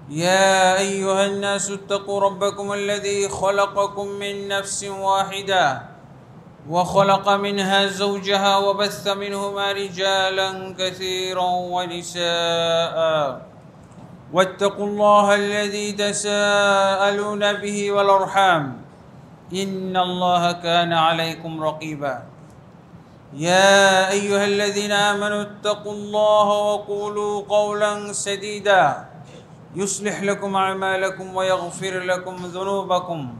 يا أيها الناس اتقوا ربكم الذي خلقكم من نفس واحدة وخلق منها زوجها وبث منهما رجالا كثيرا ونساء واتقوا الله الذي تساءلون به والأرحام إن الله كان عليكم رقيبا يا أيها الذين آمنوا اتقوا الله وقولوا قولا سديدا يصلح لكم أعمالكم ويغفر لكم ذنوبكم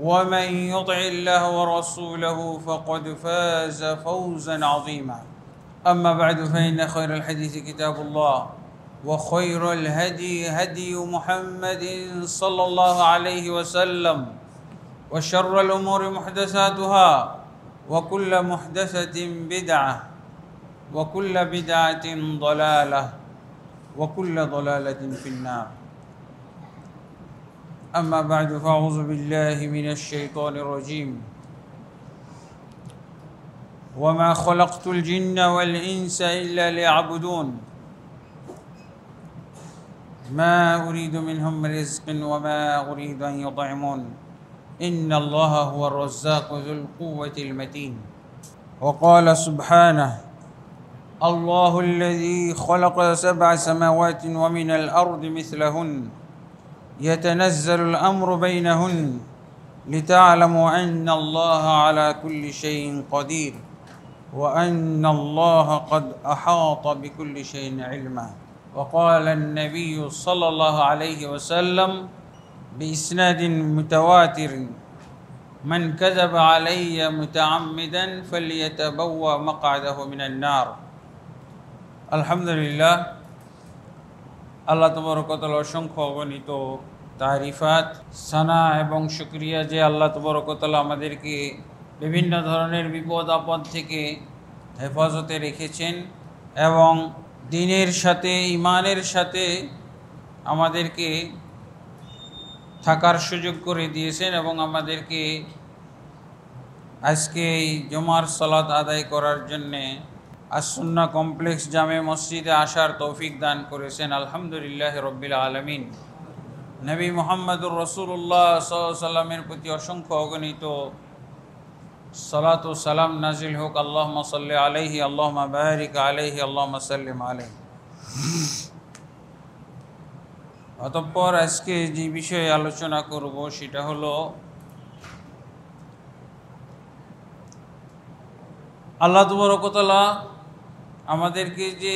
ومن يطع الله ورسوله فقد فاز فوزا عظيما أما بعد فإن خير الحديث كتاب الله وخير الهدي هدي محمد صلى الله عليه وسلم وشر الأمور محدثاتها وكل محدثة بدعة وكل بدعة ضلالة وكل ضلالة في النار أما بعد فأعوذ بالله من الشيطان الرجيم وما خلقت الجن والإنس إلا ليعبدون ما أريد منهم رزق وما أريد أن يطعمون إن الله هو الرزاق ذو القوة المتين وقال سبحانه الله الذي خلق 7 سماوات ومن الأرض مثلهن يتنزل الأمر بينهن لتعلموا أن الله على كل شيء قدير وأن الله قد أحاط بكل شيء علما وقال النبي صلى الله عليه وسلم بإسناد متواتر من كذب علي متعمدا فليتبوأ مقعده من النار আলহামদুলিল্লাহ আল্লাহ তাবারক ওয়া তাআলার অসংখ্য অগণিত তারিফাত সানা এবং শুকরিয়া যে আল্লাহ তাবারক ওয়া তাআলা আমাদেরকে বিভিন্ন ধরনের বিপদ আপদ থেকে হেফাজতে রেখেছেন এবং দ্বীনের সাথে ঈমানের সাথে আমাদেরকে থাকার সুযোগ করে দিয়েছেন এবং আমাদেরকে আজকে এই জুমার সালাত আদায় করার জন্যে আসুন্না কমপ্লেক্স জামে মসজিদে আসার তৌফিক দান করেছেন আলহামদুলিল্লাহ রব্বিল আলামিন নবী মুহাম্মদুর রাসূলুল্লাহ সাল্লাল্লাহু আলাইহি সাল্লামের প্রতি অসংখ্য অগণিত সালাত ও সালাম নাজিল হোক আল্লাহুম্মা সাল্লি আলাইহি আল্লাহুম্মা বারিক আলাইহি আল্লাহুম্মা সাল্লিম আলাইহি অতঃপর আজকে যে বিষয়ে আলোচনা করব সেটা হলো আল্লাহ তাবারক ওয়া তাআলা আমাদেরকে যে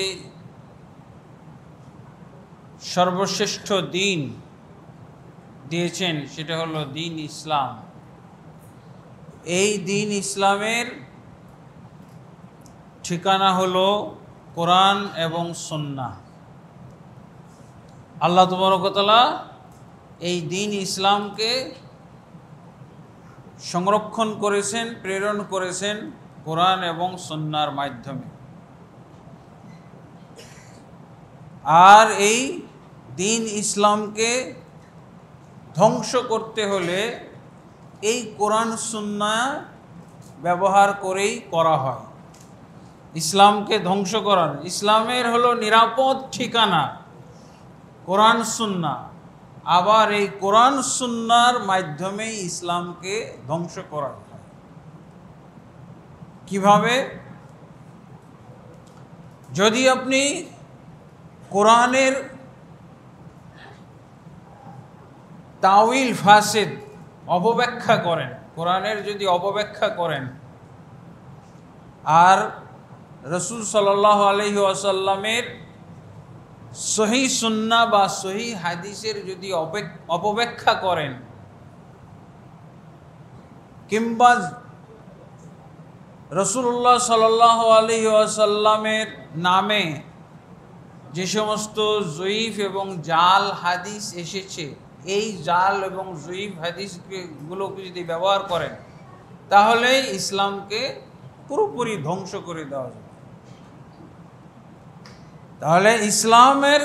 সর্বশ্রেষ্ঠ দ্বীন দিয়েছেন সেটা হলো দ্বীন ইসলাম। এই দ্বীন ইসলামের ঠিকানা হলো কোরআন এবং সুন্নাহ। আল্লাহ তাবারক ওয়া তাআলা এই দ্বীন ইসলামকে সংরক্ষণ করেছেন, প্রেরণ করেছেন কোরআন এবং সুন্নাহর মাধ্যমে। আর এই দ্বীন ইসলামকে ধ্বংস করতে হলে এই কোরআন সুন্নাহ ব্যবহার করেই করা হয়। ইসলামকে ধ্বংস করার, ইসলামের হলো নিরাপদ ঠিকানা কোরআন সুন্নাহ। আবার এই কোরআন সুন্নাহর মাধ্যমেই ইসলামকে ধ্বংস করা হয়। কিভাবে? যদি আপনি কোরআনের তাওয়িল ফাসিদ অপব্যাখ্যা করেন, কোরআনের যদি অপব্যাখ্যা করেন আর রাসূল সাল্লাল্লাহু আলাইহি ওয়াসাল্লামের সহিহ সুন্নাহ বা সহিহ হাদিসের যদি অপব্যাখ্যা করেন কিংবা রাসূলুল্লাহ সাল্লাল্লাহু আলাইহি ওয়াসাল্লামের নামে যে সমস্ত জয়ীফ এবং জাল হাদিস এসেছে, এই জাল এবং জয়ীফ হাদিসগুলোকে যদি ব্যবহার করেন তাহলে ইসলামকে পুরোপুরি ধ্বংস করে দেওয়া যাবে। তাহলে ইসলামের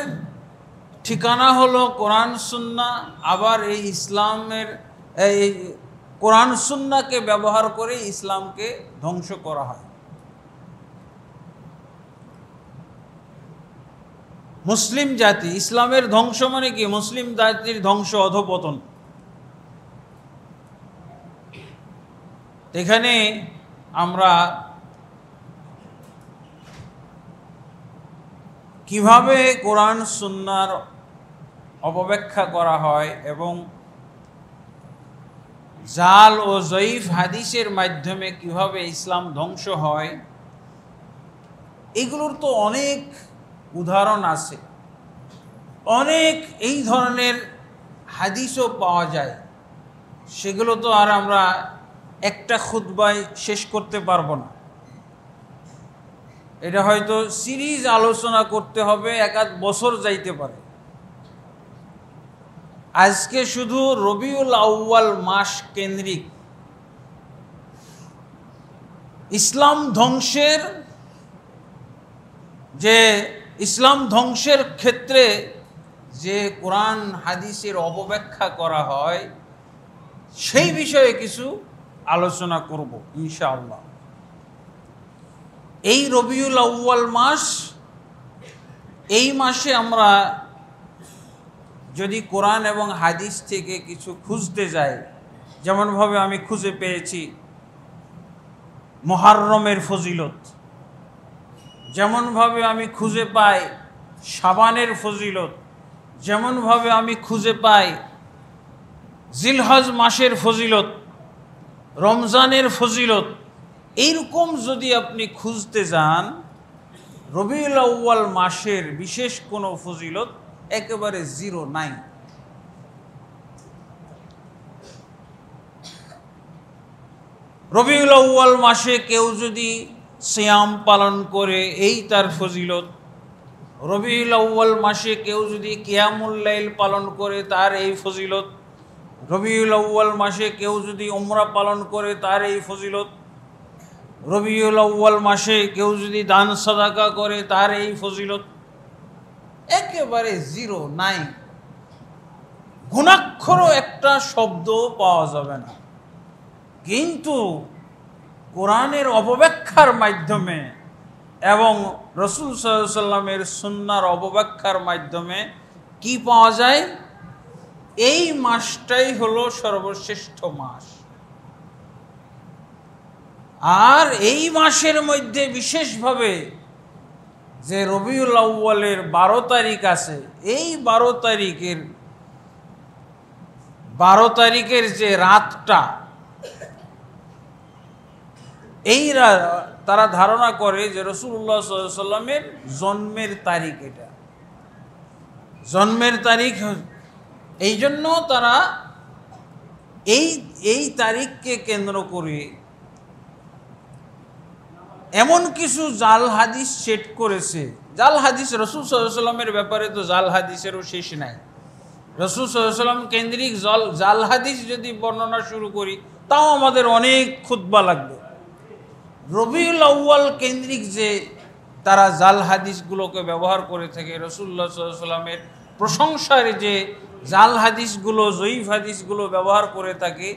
ঠিকানা হলো কোরআন সুন্নাহ। আবার এই ইসলামের এই কোরআন সুন্নাহকে ব্যবহার করে ইসলামকে ধ্বংস করা হয়। মুসলিম জাতি, ইসলামের ধ্বংস মানে কি? মুসলিম জাতির ধ্বংস, অধপতন। এখানে আমরা কিভাবে কোরআন সুন্নাহর অপব্যাখ্যা করা হয় এবং জাল ও জয়ীফ হাদিসের মাধ্যমে কিভাবে ইসলাম ধ্বংস হয়, এগুলোর তো অনেক উদাহরণ আছে। অনেক এই ধরনের হাদিসও পাওয়া যায়, সেগুলো তো আর আমরা একটা খুতবায় শেষ করতে পারবো না। এটা হয়তো সিরিজ আলোচনা করতে হবে, এক আধ বছর যাইতে পারে। আজকে শুধু রবিউল আউয়াল মাস কেন্দ্রিক ইসলাম ধ্বংসের ক্ষেত্রে যে কোরআন হাদিসের অপব্যাখ্যা করা হয়, সেই বিষয়ে কিছু আলোচনা করব ইনশাআল্লাহ। এই রবিউল আউয়াল মাস, এই মাসে আমরা যদি কোরআন এবং হাদিস থেকে কিছু খুঁজতে যাই, যেমনভাবে আমি খুঁজে পেয়েছি মুহররমের ফজিলত, যেমনভাবে আমি খুঁজে পাই শাবানের ফজিলত, যেমনভাবে আমি খুঁজে পাই জিলহজ মাসের ফজিলত, রমজানের ফজিলত, এইরকম যদি আপনি খুঁজতে যান, রবিউল আউয়াল মাসের বিশেষ কোনো ফজিলত একেবারে জিরো, নাই। রবিউল আউয়াল মাসে কেউ যদি সিয়াম পালন করে, এই তার ফজিলত। রবিউল আউয়াল মাসে কেউ যদি কিয়ামুল লাইল পালন করে, তার এই ফজিলত। রবিউল আউয়াল মাসে কেউ যদি উমরা পালন করে, তার এই ফজিলত। রবিউল আউয়াল মাসে কেউ যদি দান সাদাকা করে, তার এই ফজিলত। একেবারে জিরো, নাই। গুণাক্ষরও একটা শব্দ পাওয়া যাবে না। কিন্তু কোরআনের অপব্যাখ্যার মাধ্যমে এবং রাসূল সাল্লাল্লাহু আলাইহি সাল্লামের সুন্নাহর অপব্যাখ্যার মাধ্যমে কি পাওয়া যায়? এই মাসটাই হলো সর্বশ্রেষ্ঠ মাস। আর এই মাসের মধ্যে বিশেষভাবে যে রবিউল আউয়ালের 12 তারিখ আছে, এই 12 তারিখের যে রাতটা, এই তারা ধারণা করে যে রাসূলুল্লাহ সাল্লাল্লাহু আলাইহি সাল্লামের জন্মের তারিখ, এটা জন্মের তারিখ। এই জন্য তারা এই তারিখকে কেন্দ্র করে এমন কিছু জাল হাদিস সেট করেছে। জাল হাদিস, রাসূল সাল্লাল্লাহু আলাইহি সাল্লামের ব্যাপারে তো জাল হাদিসেরও শেষ নাই। রাসূল সাল্লাল্লাহু আলাইহি সাল্লাম কেন্দ্রিক জাল হাদিস যদি বর্ণনা শুরু করি, তাও আমাদের অনেক খুতবা লাগবে। রবিউল আউয়াল কেন্দ্রিক যে তারা জাল হাদিসগুলোকে ব্যবহার করে থাকে, রাসূলুল্লাহ সাল্লাল্লাহু আলাইহি সাল্লামের প্রশংসার যে জাল হাদিসগুলো, জয়ীফ হাদিসগুলো ব্যবহার করে থাকে,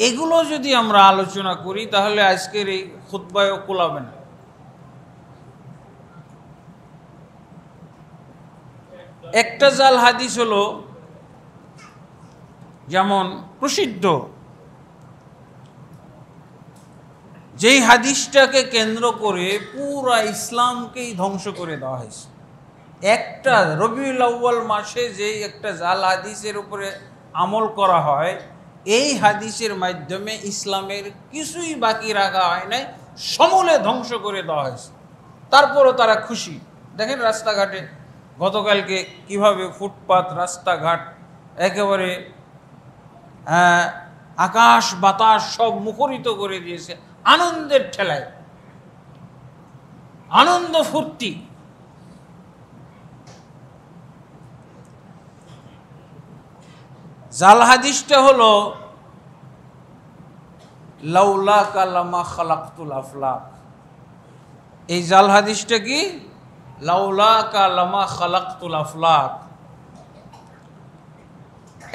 এগুলো যদি আমরা আলোচনা করি, তাহলে আজকের এই খুতবায়ও কুলাবে না। একটা জাল হাদিস হলো, যেমন প্রসিদ্ধ, যেই হাদিসটাকে কেন্দ্র করে পুরা ইসলামকেই ধ্বংস করে দেওয়া হয়েছে। একটা রবিউল আউয়াল মাসে যেই একটা জাল হাদিসের উপরে আমল করা হয়, এই হাদিসের মাধ্যমে ইসলামের কিছুই বাকি রাখা হয় নাই, সমূলে ধ্বংস করে দেওয়া হয়েছে। তারপরও তারা খুশি। দেখেন রাস্তাঘাটে গতকালকে কিভাবে ফুটপাত, রাস্তাঘাট একেবারে আকাশ বাতাস সব মুখরিত করে দিয়েছে আনন্দের ঠেলায়, আনন্দ ফুর্তি। জাল হাদিসটা হলো লাউলাকা লামা খালাকতুল আফলাক। এই জাল হাদিসটা কি? লাউলাকা লামা খালাকতুল আফলাক।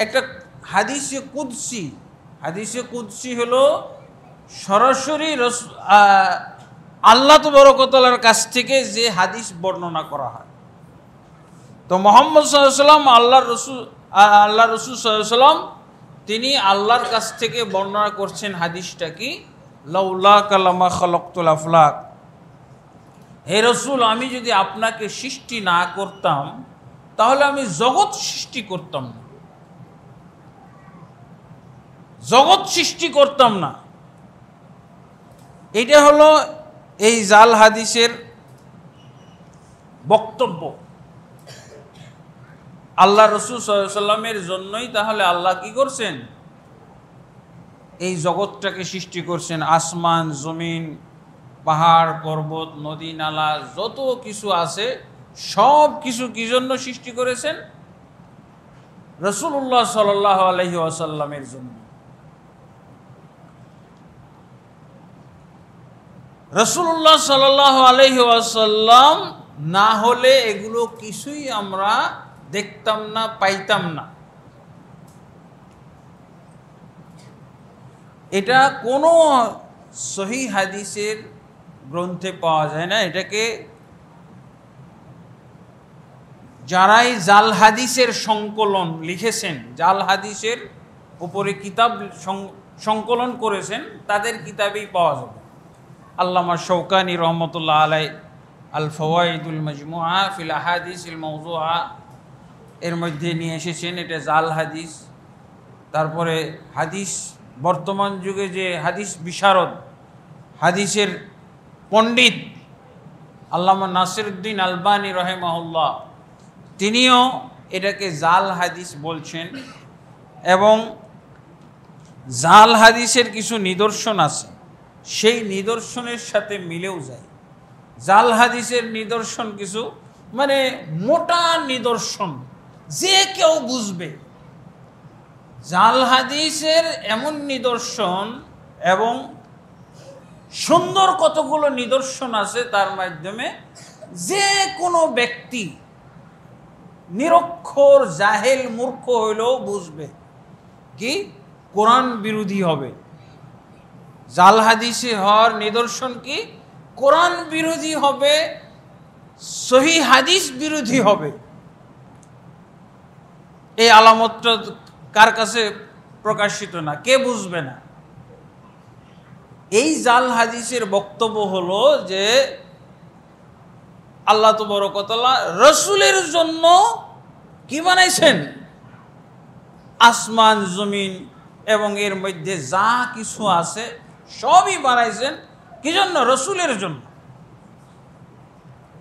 একটা হাদিসে কুদসি। হাদিসে কুদসি হলো সরাসরি আল্লাহ তাবারক ওয়া তাআলার কাছ থেকে যে হাদিস বর্ণনা করা হয়। তো মুহাম্মদ সাল্লাল্লাহু আলাইহি ওয়াসাল্লাম আল্লাহ রসুল সাল্লাল্লাহু আলাইহি ওয়াসাল্লাম তিনি আল্লাহর কাছ থেকে বর্ণনা করছেন হাদিসটা কি, লাউলা কালামা খালাকতুল আফলাক, হে রসুল আমি যদি আপনাকে সৃষ্টি না করতাম তাহলে আমি জগৎ সৃষ্টি করতাম না, জগৎ সৃষ্টি করতাম না। এটা হলো এই জাল হাদিসের বক্তব্য। আল্লাহ রসুল সাল্লাল্লাহু আলাইহি ওয়াসাল্লামের জন্যই তাহলে আল্লাহ কি করছেন, এই জগৎটাকে সৃষ্টি করছেন। আসমান জমিন পাহাড় পর্বত নদী নালা যত কিছু আছে সব কিছু কি জন্য সৃষ্টি করেছেন, রাসূলুল্লাহ সাল্লাল্লাহু আলাইহি ওয়াসাল্লামের জন্য। রাসূলুল্লাহ সাল্লাল্লাহু আলাইহি ওয়াসাল্লাম না হলে এগুলো কিছুই আমরা দেখতাম না, পাইতাম না। এটা কোনো সহিহ হাদিসের গ্রন্থে পাওয়া যায় না। এটাকে যারাই জাল হাদিসের সংকলন লিখেছেন, জাল হাদিসের উপরে কিতাব সংকলন করেছেন, তাদের কিতাবেই পাওয়া যাবে। আল্লামা শৌকানি রহমতুল্লাহ আলাই আল ফাওয়াইদুল মাজমুআ ফিল আহাদিসিল মাওযুআ এর মধ্যে নিয়ে এসেছেন এটা জাল হাদিস। তারপরে হাদিস বর্তমান যুগে যে হাদিস বিশারদ, হাদিসের পণ্ডিত আল্লামা নাসিরউদ্দিন আলবানী রাহিমাহুল্লাহ, তিনিও এটাকে জাল হাদিস বলছেন। এবং জাল হাদিসের কিছু নিদর্শন আছে, সেই নিদর্শনের সাথে মিলেও যায়। জাল হাদিসের নিদর্শন কিছু মানে মোটা নিদর্শন, যে কেউ বুঝবে। জাল হাদিসের এমন নিদর্শন এবং সুন্দর কতগুলো নিদর্শন আছে, তার মাধ্যমে যে কোনো ব্যক্তি নিরক্ষর জাহেল মূর্খ হইলেও বুঝবে কি কোরআন বিরোধী হবে। জাল হাদিসে হওয়ার নিদর্শন কি, কোরআন বিরোধী হবে, সহিহ হাদিস বিরোধী হবে। এই আলামতটা কার কাছে প্রকাশিত না, কে বুঝবে না? এই জাল হাদিসের বক্তব্য হলো যে আল্লাহ তাবারক ওয়া তাআলা রাসূলের জন্য কি বানাইছেন, আসমান জমিন এবং এর মধ্যে যা কিছু আছে সবই বানাইছেন কি জন্য, রাসূলের জন্য,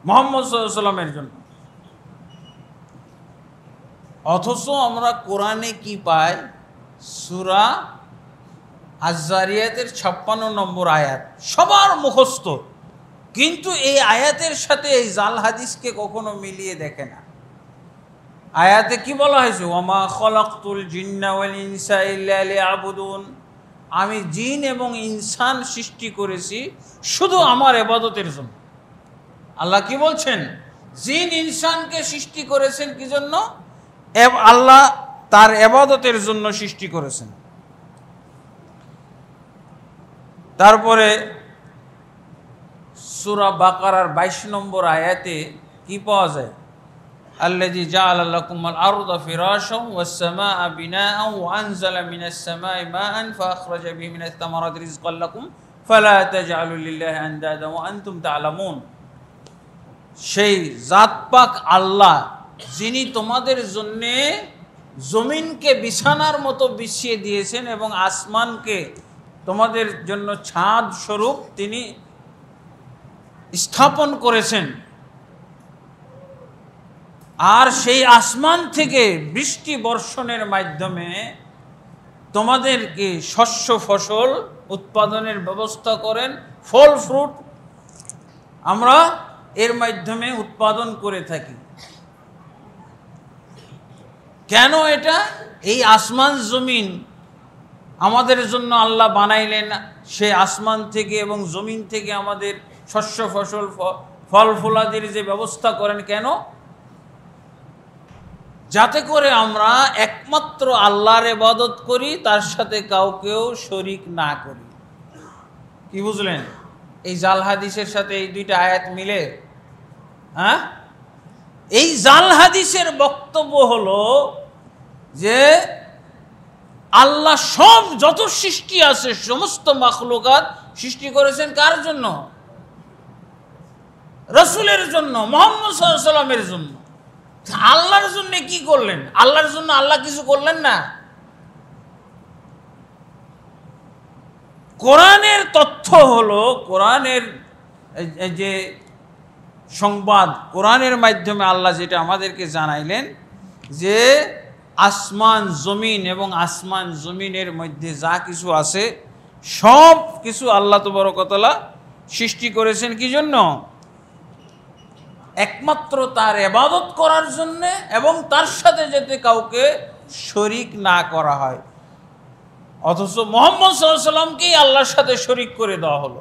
মুহাম্মদ সাল্লাল্লাহু আলাইহি ওয়াসাল্লামের জন্য। অথচ আমরা কোরআনে কি পাই, সূরা আয-যারিয়াতের 56 নম্বর আয়াত সবার মুখস্থ, কিন্তু এই আয়াতের সাথে এই জাল হাদিসকে কখনো মিলিয়ে দেখে না। আয়াতে কি বলা হয়েছে, ওয়ামা খালাকতুল জিন্না ওয়াল ইনসা ইল্লা লিয়াবুদুন, আমি জিন এবং ইনসান সৃষ্টি করেছি শুধু আমার ইবাদতের জন্য। আল্লাহ কি বলছেন, জিন ইনসানকে সৃষ্টি করেছেন কি জন্য, আল্লাহ তার ইবাদতের জন্য সৃষ্টি করেছেন। তারপরে সূরা বাকারার 22 নম্বর আয়াতে কি পাওয়া যায়, আল্লাযী জাআলা লাকুমুল আরদা ফিরাশান ওয়াস সামাআ বিনাআন ওয়া আনজালা মিনাস সামাই মাআন ফাআখরাজা বিহি মিনাস সামারাতি রিজকান লাকুম ফালা তাজআলু লিল্লাহি আনদাদা ওয়া আনতুম তা'লামুন। সেই জাত পাক আল্লাহ যিনি তোমাদের জন্য জমিনকে বিছানার মতো বিছিয়ে দিয়েছেন এবং আসমানকে তোমাদের জন্য ছাদ স্বরূপ তিনি স্থাপন করেছেন, আর সেই আসমান থেকে বৃষ্টি বর্ষণের মাধ্যমে তোমাদেরকে শস্য ফসল উৎপাদনের ব্যবস্থা করেন, ফল ফ্রুট আমরা এর মাধ্যমে উৎপাদন করে থাকি। কেন এটা, এই আসমান জমিন আমাদের জন্য আল্লাহ বানাইলেন, সে আসমান থেকে এবং জমিন থেকে আমাদের শস্য ফসল ফল ফলাদির যে ব্যবস্থা করেন, কেন, যাতে করে আমরা একমাত্র আল্লাহর ইবাদত করি, তার সাথে কাউকেও শরীক না করি। কি বুঝলেন? এই জাল হাদিসের সাথে এই দুইটা আয়াত মিলে, হ্যাঁ, এই জাল হাদিসের বক্তব্য হলো যে আল্লাহ সব যত সৃষ্টি আছে সমস্ত মাখলুকাত সৃষ্টি করেছেন কার জন্য? রাসূলের জন্য, মুহাম্মদ সাল্লাল্লাহু আলাইহি ওয়াসাল্লামের জন্য। আল্লাহর জন্য কি করলেন? আল্লাহর জন্য আল্লাহ কিছু করলেন না। কোরআনের তথ্য হলো, কোরআনের যে সংবাদ, কোরআনের মাধ্যমে আল্লাহ যেটা আমাদেরকে জানাইলেন যে আসমান জমিন এবং আসমান জমিনের মধ্যে যা কিছু আছে সব কিছু আল্লাহ তাবারক ওয়া তাআলা সৃষ্টি করেছেন কি জন্য? একমাত্র তার ইবাদত করার জন্য এবং তার সাথে যাতে কাউকে শরীক না করা হয়। অথচ মুহাম্মদ সাল্লাল্লাহু আলাইহি ওয়াসাল্লামকেই আল্লাহর সাথে শরীক করে দেওয়া হলো,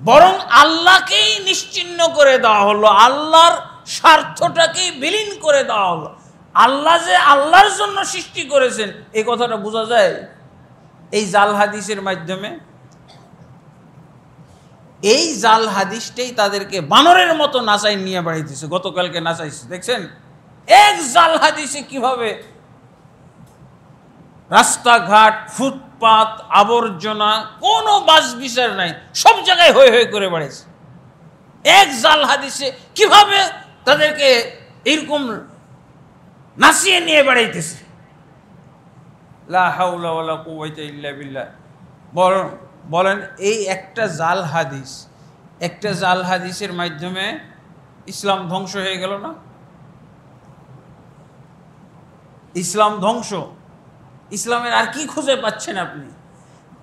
বরং আল্লাহকেই নিশ্চিহ্ন করে দেওয়া হলো, আল্লাহর স্বার্থটাকেই বিলীন করে দেওয়া হলো। আল্লাহ যে আল্লাহর জন্য সৃষ্টি করেছেন এই কথাটা বোঝা যায় এই জাল হাদিসের মাধ্যমে। এই জাল হাদিসটাই তাদেরকে বানরের মতো নাচাই নিয়ে বেড়াইতেছে। গতকালকে নাচাইছে দেখছেন, এক জাল হাদিসে কিভাবে রাস্তাঘাট, ফুটপাত, আবর্জনা, কোনো বাস বিচার নাই, সব জায়গায় হয়ে হয়ে করে বেড়াইছে। এক জাল হাদিসে কিভাবে তাদেরকে এইরকম নাচিয়ে নিয়ে বেড়াইতেছে। লা হাওলা ওয়ালা কুওয়াতা ইল্লা বিল্লাহ। বলেন এই একটা জাল হাদিস, একটা জাল হাদিসের মাধ্যমে ইসলাম ধ্বংস হয়ে গেল না? ইসলাম ধ্বংস, ইসলামের আর কি খুঁজে পাচ্ছেন আপনি?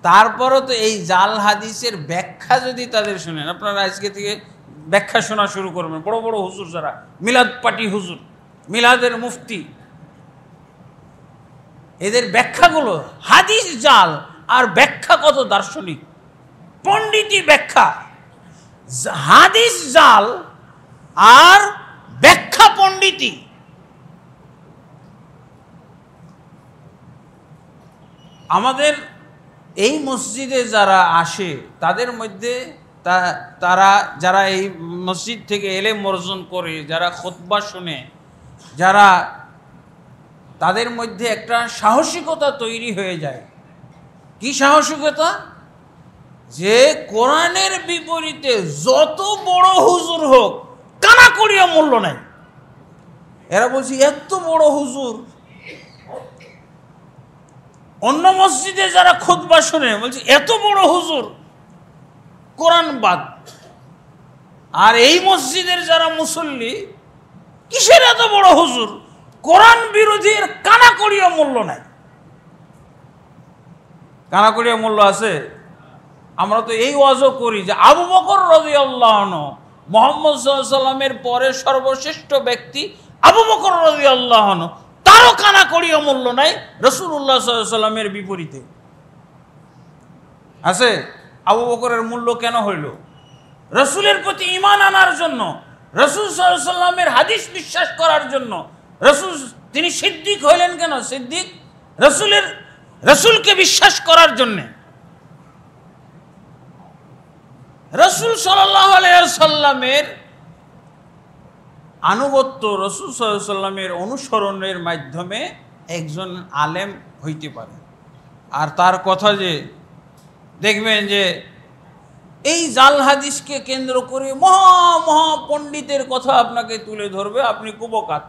তারপরও তো এই জাল হাদিসের ব্যাখ্যা যদি তাদের শুনেন, আপনারা আজকে থেকে ব্যাখ্যা শোনা শুরু করবেন। বড় বড় হুজুর যারা মিলাদ পার্টি হুজুর, মিলাদের মুফতি, এদের ব্যাখ্যাগুলো হাদিস জাল আর ব্যাখ্যা কত দার্শনিক পণ্ডিতি ব্যাখ্যা। হাদিস জাল আর ব্যাখ্যা পণ্ডিতি। আমাদের এই মসজিদে যারা আসে তাদের মধ্যে তারা যারা এই মসজিদ থেকে ইলম অর্জন করে, যারা খুতবা শুনে, যারা, তাদের মধ্যে একটা সাহসিকতা তৈরি হয়ে যায়। কি সাহসিকতা? যে কোরআনের বিপরীতে যত বড় হুজুর হোক কানা করিয়া মূল্য নাই। এরা বলছে এত বড় হুজুর, অন্য মসজিদে যারা খুতবা শুনে বলছে এত বড় হুজুর, কোরআন বাদ। আর এই মসজিদের যারা মুসল্লি, কিসের এত বড় হুজুর, কোরআন বিরোধীর কানা করিয়া মূল্য নাই। কানা করিয়া মূল্য আছে। আমরা তো এই ওয়াজও করি যে আবু বকর রাদিয়াল্লাহু আনহু মুহাম্মদ সাল্লাল্লাহু আলাইহি ওয়াসাল্লামের পরে সর্বশ্রেষ্ঠ ব্যক্তি আবু বকর রাদিয়াল্লাহু আনহু, তারও কানা করিয়া মূল্য নাই রাসূলুল্লাহ সাল্লাল্লাহু আলাইহি ওয়াসাল্লামের বিপরীতে আছে। আবু বকরের মূল্য কেন হইল? রাসূলের প্রতি ঈমান আনার জন্য, রাসূল সাল্লাল্লাহু আলাইহি ওয়াসাল্লামের হাদিস বিশ্বাস করার জন্য। রাসূল, তিনি সিদ্দিক হইলেন কেন? সিদ্দিক রাসূলকে বিশ্বাস করার জন্য। রাসূল সাল্লাল্লাহু আলাইহি ওয়াসাল্লামের আনুগত্য, রাসূল সাল্লাল্লাহু আলাইহি ওয়াসাল্লামের অনুসরণের মাধ্যমে একজন আলেম হইতে পারে। আর তার কথা যে দেখবেন যে এই জাল হাদিসকে কেন্দ্র করে মহা মহা পণ্ডিতের কথা আপনাকে তুলে ধরবে, আপনি কুবকাত।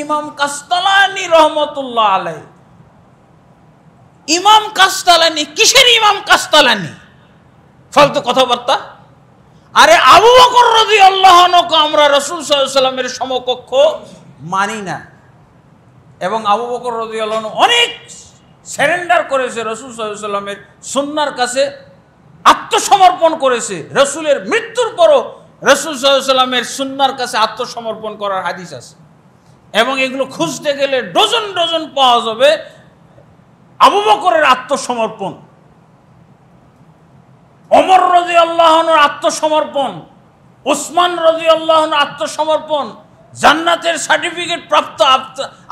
ইমাম কাস্তালানি রহমতুল্লাহ আলাইহি, ইমাম কাস্তালানি, কিসের ইমাম কাস্তালানি? ফালতু কথাবার্তা। আরে আবু বকর রাদিয়াল্লাহু আনহুকে আমরা রাসূল সাল্লাল্লাহু আলাইহি ওয়াসাল্লামের সমকক্ষ মানি না, এবং আবু বকর রাদিয়াল্লাহু আনহু অনেক সারেন্ডার করেছে রাসূল সাল্লাল্লাহু আলাইহি ওয়াসাল্লামের সুন্নাহর কাছে, আত্মসমর্পণ করেছে। রাসূলের মৃত্যুর পরও রাসূল সাল্লাল্লাহু আলাইহি ওয়াসাল্লামের সুন্নাহর কাছে আত্মসমর্পণ করার হাদিস আছে, এবং এগুলো খুঁজতে গেলে ডজন ডজন পাওয়া যাবে। আবু বকরের আত্মসমর্পণ, ওমর রাদিয়াল্লাহু আনহুর আত্মসমর্পণ, ওসমান রাদিয়াল্লাহু আনহুর আত্মসমর্পণ, জান্নাতের সার্টিফিকেট প্রাপ্ত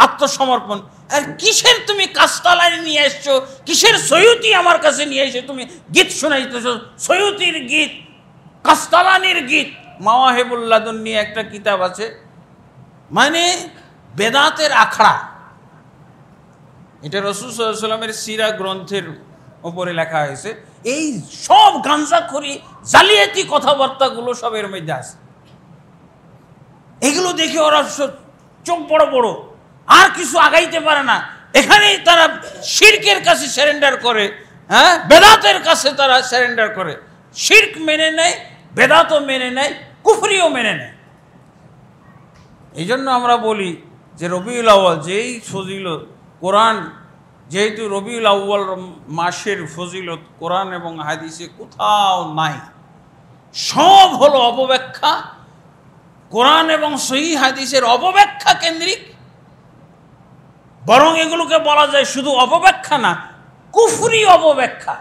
আত্মসমর্পণ। আর কিসের তুমি কাস্তালানি নিয়ে এসছো, কিসের সৈয়দি আমার কাছে নিয়ে এসে তুমি গীত শোনাইতেছো? সৈয়দির গীত, কাস্তালানির গীত, মাওয়াহিবুল লাদুন্নি একটা কিতাব আছে, মানে বেদাতের আখড়া। এটা রাসূল সাল্লাল্লাহু আলাইহি ওয়াসাল্লামের সিরা গ্রন্থের উপরে লেখা হয়েছে। এই সব গাঞ্জাখড়ি জালিয়াতি কথাবার্তাগুলো সব এর মধ্যে আছে। এগুলো দেখে ওরা চোখ বড় বড়, আর কিছু আগাইতে পারে না। এখানেই তারা শিরকের কাছে সারেন্ডার করে, হ্যাঁ, বেদাতের কাছে তারা সারেন্ডার করে। শিরক মেনে নেয়, বেদাতও মেনে নেয়, কুফরিও মেনে নেয়। এই জন্য আমরা বলি যে রবিউল আউয়াল যেই ফজিলত কোরআন, যেহেতু রবিউল আউয়াল মাসের ফজিলত কোরআন এবং হাদিসে কোথাও নাই, সব হলো অপব্যাখ্যা, কোরআন এবং সহিহ হাদিসের অপব্যাখ্যা কেন্দ্রিক। বরং এগুলোকে বলা যায় শুধু অপব্যাখ্যা না, কুফরি অপব্যাখ্যা।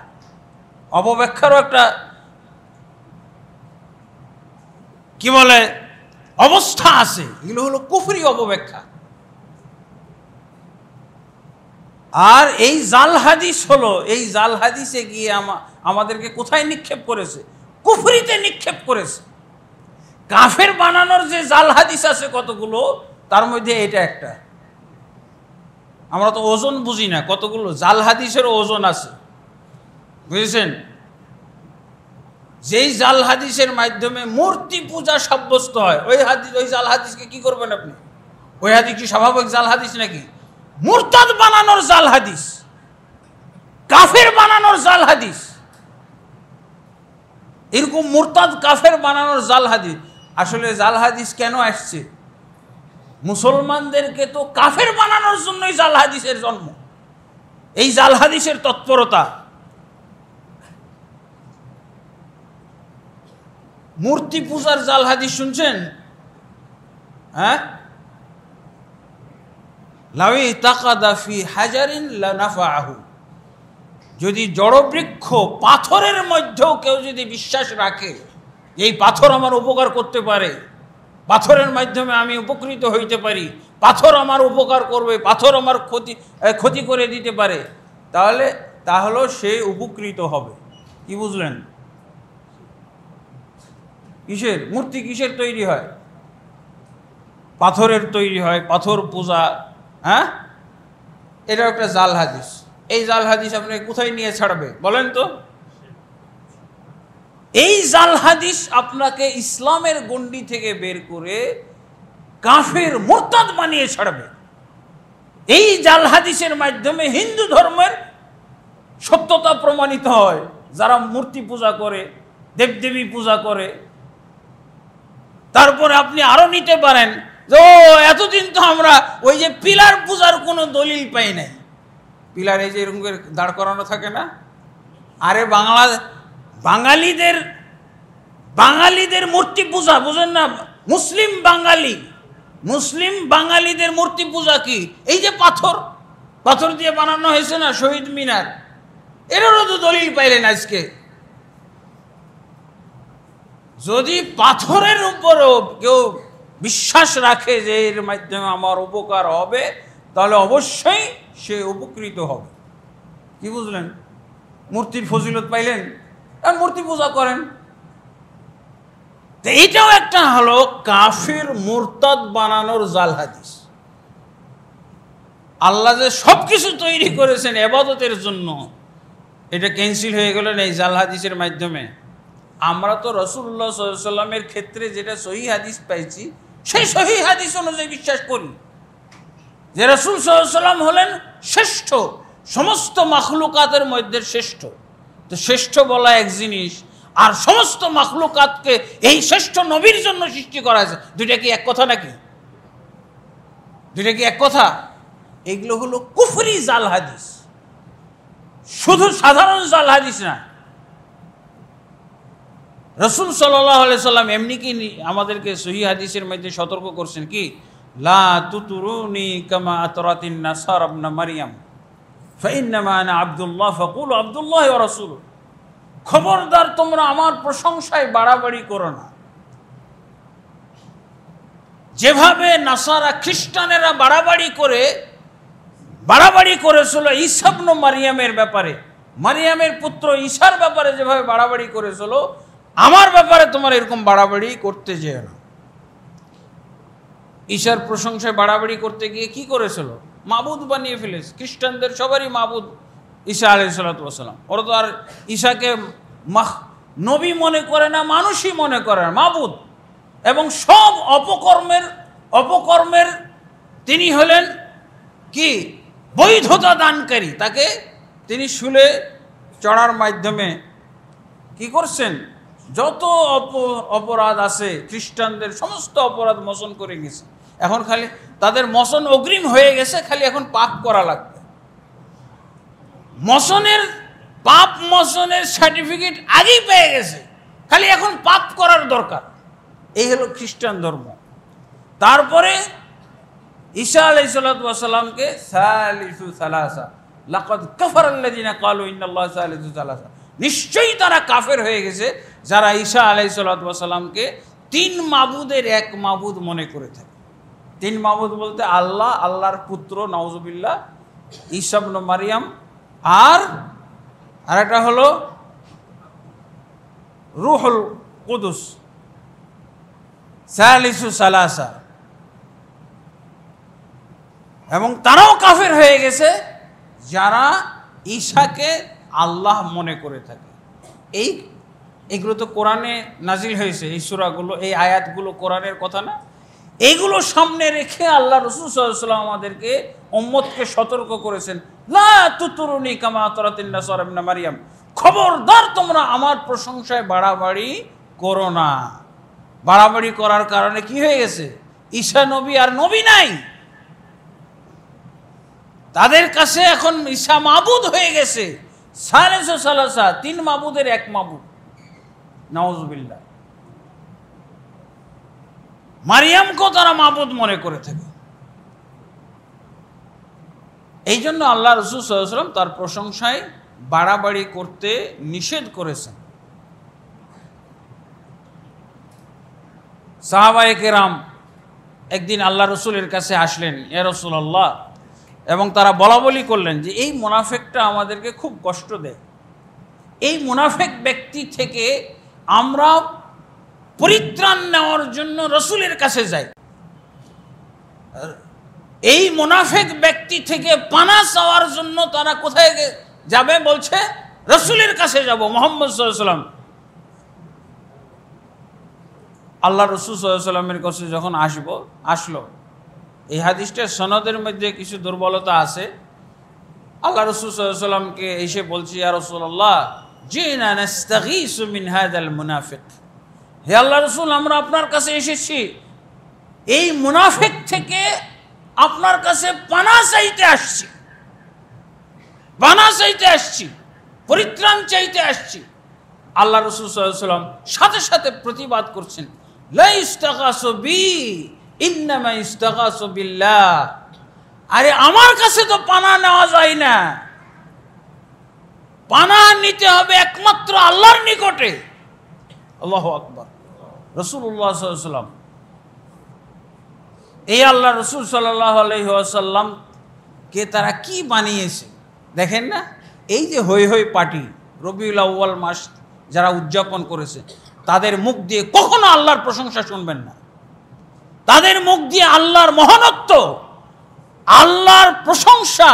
অপব্যাখ্যারও একটা কি বলে অবস্থা আছে, এগুলো হলো কুফরি অপব্যাখ্যা। আর এই জাল হাদিস হলো, এই জাল হাদিসে গিয়ে আমাদেরকে কোথায় নিক্ষেপ করেছে? কুফরিতে নিক্ষেপ করেছে। কাফের বানানোর যে জাল হাদিস আছে কতগুলো, তার মধ্যে এটা একটা। আমরা তো ওজন বুঝি না, কতগুলো জাল হাদিসেরও ওজন আছে, বুঝেছেন? যেই জাল হাদিসের মাধ্যমে মূর্তি পূজা সাব্যস্ত হয়, ওই জাল হাদিসকে কি করবেন আপনি? ওই হাদিস কি স্বাভাবিক জাল হাদিস নাকি? মুরতাদ বানানোর জাল হাদিস, কাফের বানানোর জাল হাদিস, এরকম মুরতাদ কাফের বানানোর জাল হাদিস। আসলে জাল হাদিস কেন আসছে? মুসলমানদেরকে তো কাফের বানানোর জন্যই জাল হাদিসের জন্ম। এই জাল হাদিসের তৎপরতা, মূর্তি পূজার জাল হাদিস শুনছেন? হ্যাঁ, লাউই তাকাদা ফি হাজারিন লানাফাহু, যদি জড়বৃক্ষ পাথরের মধ্যেও কেউ যদি বিশ্বাস রাখে এই পাথর আমার উপকার করতে পারে, পাথরের মাধ্যমে আমি উপকৃত হইতে পারি, পাথর আমার উপকার করবে, পাথর আমার ক্ষতি করে দিতে পারে, তাহলে সে উপকৃত হবে। কি বুঝলেন? কিসের মূর্তি, কিসের তৈরি হয়? পাথরের তৈরি হয়, পাথর পূজা। হ্যাঁ, এটা একটা জাল হাদিস। এই জাল হাদিস আপনি কোথায় নিয়ে ছাড়বে বলেন তো? এই জাল হাদিস আপনাকে ইসলামের গণ্ডি থেকে বের করে কাফের মুরতাদ বানিয়ে ছাড়বে। এই জাল হাদিসের মাধ্যমে হিন্দু ধর্মের সত্যতা প্রমাণিত হয়। যারা মূর্তি পূজা করে, দেবদেবী পূজা করে, তারপরে আপনি আরো নিতে পারেন যে এতদিন তো আমরা ওই যে পিলার পূজার কোনো দলিল পাই নাই। পিলার এই যে এরকম করে দাঁড় করানো থাকে না, আরে বাঙালিদের মূর্তি পূজা বুঝেন না? মুসলিম বাঙালিদের মূর্তি পূজা কি? এই যে পাথর দিয়ে বানানো হয়েছে না শহীদ মিনার, এরও তো দলিল পাইলেন আজকে। যদি পাথরের উপরও কেউ বিশ্বাস রাখে যে এর মাধ্যমে আমার উপকার হবে, তাহলে অবশ্যই সে উপকৃত হবে। কি বুঝলেন? মূর্তির ফজিলত পাইলেন, আর মূর্তি পূজা করেন। তো এইটাও একটা হলো কাফির মুরতাদ বানানোর জাল হাদিস। আল্লাহ যে সব কিছু তৈরি করেছেন ইবাদতের জন্য, এটা ক্যান্সেল হয়ে গেল এই জাল হাদিসের মাধ্যমে। আমরা তো রাসূলুল্লাহ সাল্লাল্লাহু আলাইহি ওয়াসাল্লামের ক্ষেত্রে যেটা সহিহ হাদিস পাইছি, সেই সহিহ হাদিস অনুযায়ী বিশ্বাস করি যে রাসূল সাল্লাল্লাহু আলাইহি ওয়াসাল্লাম হলেন শ্রেষ্ঠ, সমস্ত মাখলুকাতের মধ্যে শ্রেষ্ঠ। তো শ্রেষ্ঠ বলা এক জিনিস, আর সমস্ত মাখলুকাতকে এই শ্রেষ্ঠ নবীর জন্য সৃষ্টি করা হয়েছে, দুইটা কি এক কথা নাকি? দুইটা কি এক কথা? এগুলো হলো কুফরি জাল হাদিস, শুধু সাধারণ জাল হাদিস না। রাসূল সাল্লাল্লাহু আলাইহি সাল্লাম এমনি কি আমাদেরকে সহিহ হাদিসের মধ্যে সতর্ক করছেন কি, লা তুতুরুনি কামা আতরাতিন নাসারা ইবনে মারইয়াম ফাইন্নামা আনা আব্দুল্লাহ ফাকুলু আব্দুল্লাহ ওয়া রাসূলুহু। খবরদার তোমরা আমার প্রশংসায় বাড়াবাড়ি করো না। যেভাবে নাসারা খ্রিস্টানেরা বাড়াবাড়ি করেছিল ঈসা ইবনে মারইয়ামের ব্যাপারে, মারইয়ামের পুত্র ঈসার ব্যাপারে যেভাবে বাড়াবাড়ি করেছিল, আমার ব্যাপারে তোমার এরকম বাড়াবাড়ি করতে যেও না। ঈশার প্রশংসায় বাড়াবাড়ি করতে গিয়ে কি করেছিল? মাবুদ বানিয়ে ফেলেছে। খ্রিস্টানদের সবারই মাবুদ ঈসা আলাইহিস সালাম। ওরা তো আর ঈশাকে নবী মনে করে না, মানুষই মনে করে না, মাবুদ। এবং সব অপকর্মের তিনি হলেন কি বৈধতা দানকারী। তাকে তিনি শুলে চড়ার মাধ্যমে কি করছেন? যত অপরাধ আছে খ্রিস্টানদের সমস্ত অপরাধ মোচন করে গেছে। এখন খালি তাদের মোচন অগ্রিম হয়ে গেছে, খালি এখন পাপ করা লাগবে। পাপ মোচনের সার্টিফিকেট আগেই পেয়ে গেছে, খালি এখন পাপ করার দরকার। এই হলো খ্রিস্টান ধর্ম। তারপরে ঈসা আলাইহিস সালামকে সালিসু সালাসা লাকাদ কাফারাল্লাযিনা ক্বালু ইন্নাল্লাহা সালিসু সালাসা, নিশ্চয়ই তারা কাফের হয়ে গেছে যারা ঈসা আলাইহিস সালামকে তিন মাবুদের এক মাবুদ মনে করে থাকে। তিন মাবুদ বলতে আল্লাহ, আল্লাহর পুত্র নাউজুবিল্লাহ ঈসা ইবনে মারইয়াম, আর একটা হলো রূহুল কুদুস, সালিসু সালাসা। এবং তারাও কাফের হয়ে গেছে যারা ঈসাকে আল্লাহ মনে করে থাকে। এইগুলো তো কোরআনে নাজিল হয়েছে, এই সূরাগুলো, এই আয়াতগুলো কোরআনের কথা না। এইগুলো সামনে রেখে আল্লাহ রাসূল সাল্লাল্লাহু আলাইহি ওয়াসাল্লাম আমাদেরকে উম্মতকে সতর্ক করেছেন, লা তুতরুনি কামা তারাতিন নাসারা ইবনে মারইয়াম, খবরদার তোমরা আমার প্রশংসায় বাড়াবাড়ি করো না। বাড়াবাড়ি করার কারণে কি হয়ে গেছে? ঈসা নবী আর নবী নাই, তাদের কাছে এখন ঈসা মাবুদ হয়ে গেছে। সালিসু সালাসা, তিন মাবুদের এক মাবুদ, নাউজুবিল্লাহ। মারিয়ামকেও তারা মাবুদ মনে করে থাকে। এই জন্য আল্লাহ রাসূল সাল্লাল্লাহু আলাইহি ওয়াসাল্লাম তার প্রশংসায় বাড়াবাড়ি করতে নিষেধ করেছেন। সাহাবায়ে কেরাম একদিন আল্লাহ রসুলের কাছে আসলেন, ইয়া রাসূলুল্লাহ, এবং তারা বলাবলি করলেন যে এই মুনাফিকটা আমাদেরকে খুব কষ্ট দেয়। এই মুনাফিক ব্যক্তি থেকে আমরা পরিত্রাণ নেওয়ার জন্য রসুলের কাছে যাই। এই মুনাফিক ব্যক্তি থেকে পানা চাওয়ার জন্য তারা কোথায় যাবে? বলছে রসুলের কাছে যাব, মুহাম্মদ সাল্লাল্লাহু আলাইহি ওয়াসাল্লাম। আল্লাহ রসুল সাল্লাল্লাহু আলাইহি ওয়াসাল্লামের কাছে যখন আসলো, এই হাদিসটার সনদের মধ্যে কিছু দুর্বলতা আছে। আল্লাহ রসুল সাল্লাল্লাহু আলাইহি ওয়াসাল্লামকে এসে বলছি, ইয়া রাসূলুল্লাহ, জিনা নাস্তাগীসু মিন হাযাল মুনাফিক। হে আল্লাহ রসুল, আমরা আপনার কাছে এসেছি, এই মুনাফিক থেকে আপনার কাছে পানা চাইতে আসছি, পরিত্রাণ চাইতে আসছি। আল্লাহ রসুল সাল্লাল্লাহু আলাইহি ওয়াসাল্লাম সাথে সাথে প্রতিবাদ করছেন, লা ইস্তাগাসু বি ইন্নামা ইস্তাগাসু বিল্লাহ। আরে আমার কাছে তো পানা নেওয়া যায় না, পানা নিতে হবে একমাত্র আল্লাহর নিকটে। আল্লাহু আকবার। রাসূলুল্লাহ সাল্লাল্লাহু আলাইহি ওয়াসাল্লাম, এই আল্লাহ রসুল সাল্লাল্লাহু আলাইহি ওয়াসাল্লাম কে তারা কি বানিয়েছে দেখেন না। এই যে হৈ হৈ পার্টি, রবিউল আউয়াল মাস যারা উদযাপন করেছে, তাদের মুখ দিয়ে কখনো আল্লাহর প্রশংসা শুনবেন না। তাদের মুখ দিয়ে আল্লাহর মহানত্ব, আল্লাহর প্রশংসা,